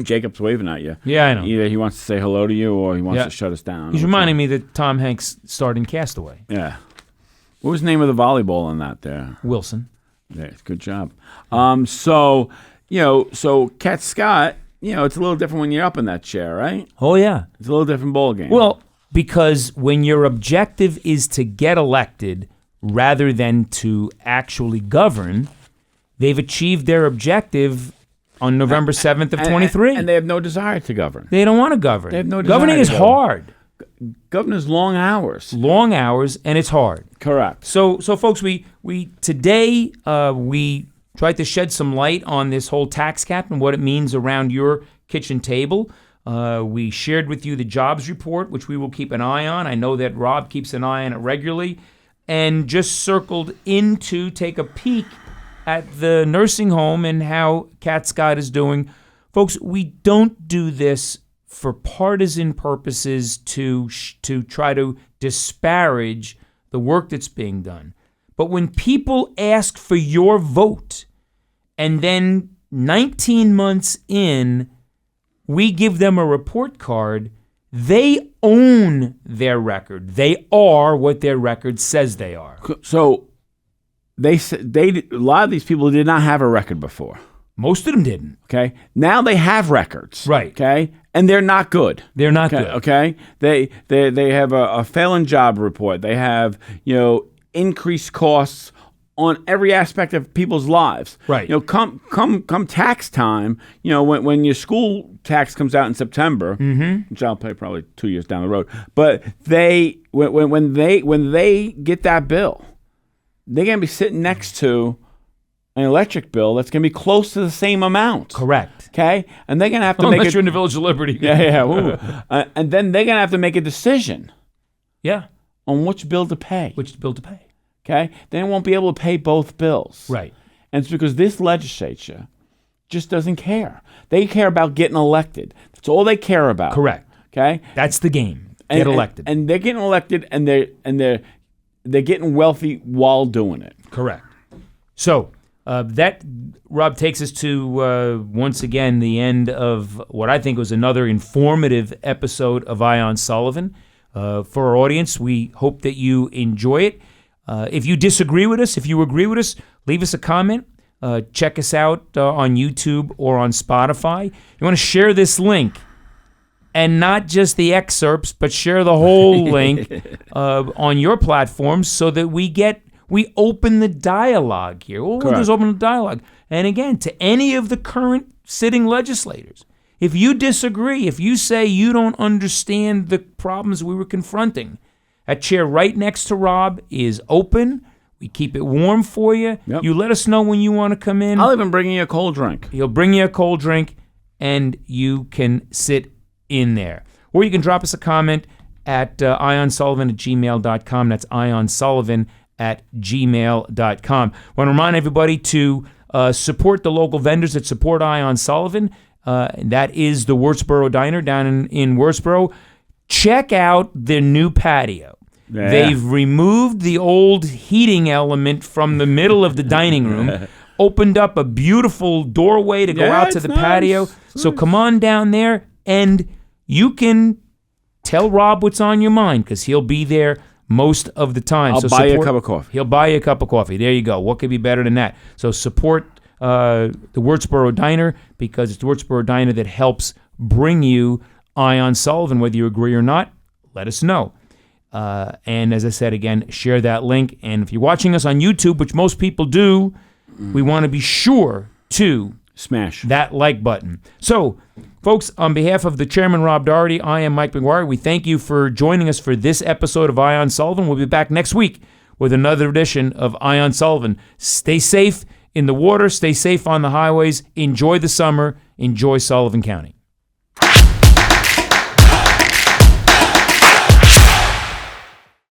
Speaker 2: Jacob's waving at you.
Speaker 1: Yeah, I know.
Speaker 2: Either he wants to say hello to you or he wants to shut us down.
Speaker 1: He's reminding me that Tom Hanks starred in Castaway.
Speaker 2: Yeah. What was the name of the volleyball on that there?
Speaker 1: Wilson.
Speaker 2: Yeah, good job. So Cat Scott, it's a little different when you're up in that chair, right?
Speaker 1: Oh, yeah.
Speaker 2: It's a little different ball game.
Speaker 1: Well, because when your objective is to get elected rather than to actually govern, they've achieved their objective on November 7th of 23.
Speaker 2: And they have no desire to govern.
Speaker 1: They don't want to govern.
Speaker 2: They have no desire
Speaker 1: Governing is hard.
Speaker 2: Governor's long hours.
Speaker 1: Long hours, and it's hard.
Speaker 2: Correct.
Speaker 1: So folks, we today we tried to shed some light on this whole tax cap and what it means around your kitchen table. We shared with you the jobs report, which we will keep an eye on. I know that Rob keeps an eye on it regularly. And just circled in to take a peek at the nursing home and how Cat Scott is doing. Folks, we don't do this for partisan purposes to try to disparage the work that's being done. But when people ask for your vote, and then 19 months in, we give them a report card, they own their record. They are what their record says they are.
Speaker 2: So a lot of these people did not have a record before.
Speaker 1: Most of them didn't.
Speaker 2: Okay. Now they have records.
Speaker 1: Right.
Speaker 2: Okay. And they're not good.
Speaker 1: They're not good.
Speaker 2: Okay. They have a failing job report. They have, increased costs on every aspect of people's lives.
Speaker 1: Right.
Speaker 2: Come tax time, when your school tax comes out in September, which I'll pay probably 2 years down the road, but when they get that bill, they're going to be sitting next to an electric bill that's going to be close to the same amount.
Speaker 1: Correct.
Speaker 2: Okay? And they're going to have to
Speaker 1: Unless you're in the Village of Liberty.
Speaker 2: Yeah. And then they're going to have to make a decision.
Speaker 1: Yeah.
Speaker 2: On which bill to pay.
Speaker 1: Which bill to pay.
Speaker 2: Okay? They won't be able to pay both bills.
Speaker 1: Right.
Speaker 2: And it's because this legislature just doesn't care. They care about getting elected. That's all they care about.
Speaker 1: Correct.
Speaker 2: Okay?
Speaker 1: That's the game. Get elected.
Speaker 2: And they're getting elected, and they're getting wealthy while doing it.
Speaker 1: Correct. So that, Rob, takes us to, once again, the end of what I think was another informative episode of Eye on Sullivan. For our audience, we hope that you enjoy it. If you disagree with us, if you agree with us, leave us a comment. Check us out on YouTube or on Spotify. You want to share this link, and not just the excerpts, but share the whole link on your platforms so that we open the dialogue here. All we do is open the dialogue. And again, to any of the current sitting legislators, if you disagree, if you say you don't understand the problems we were confronting, that chair right next to Rob is open. We keep it warm for you.
Speaker 2: Yep.
Speaker 1: You let us know when you want to come in.
Speaker 2: I'll even bring you a cold drink.
Speaker 1: He'll bring you a cold drink, and you can sit in there. Or you can drop us a comment at ionsullivan@gmail.com. That's ionsullivan@gmail.com. I want to remind everybody to support the local vendors that support Ion Sullivan. That is the Wurtsboro Diner down in Wurtsboro. Check out the new patio. Yeah. They've removed the old heating element from the middle of the dining room, opened up a beautiful doorway to go out to the patio. So come on down there, and you can tell Rob what's on your mind, because he'll be there most of the time.
Speaker 2: I'll buy you a cup of coffee.
Speaker 1: He'll buy you a cup of coffee. There you go. What could be better than that? So support the Wurtsboro Diner, because it's the Wurtsboro Diner that helps bring you Ion Sullivan. Whether you agree or not, let us know. And as I said, again, share that link. And if you're watching us on YouTube, which most people do, we want to be sure to
Speaker 2: smash
Speaker 1: that like button. So, folks, on behalf of the chairman, Rob Doherty, I am Mike McGuire. We thank you for joining us for this episode of Ion Sullivan. We'll be back next week with another edition of Ion Sullivan. Stay safe in the water. Stay safe on the highways. Enjoy the summer. Enjoy Sullivan County.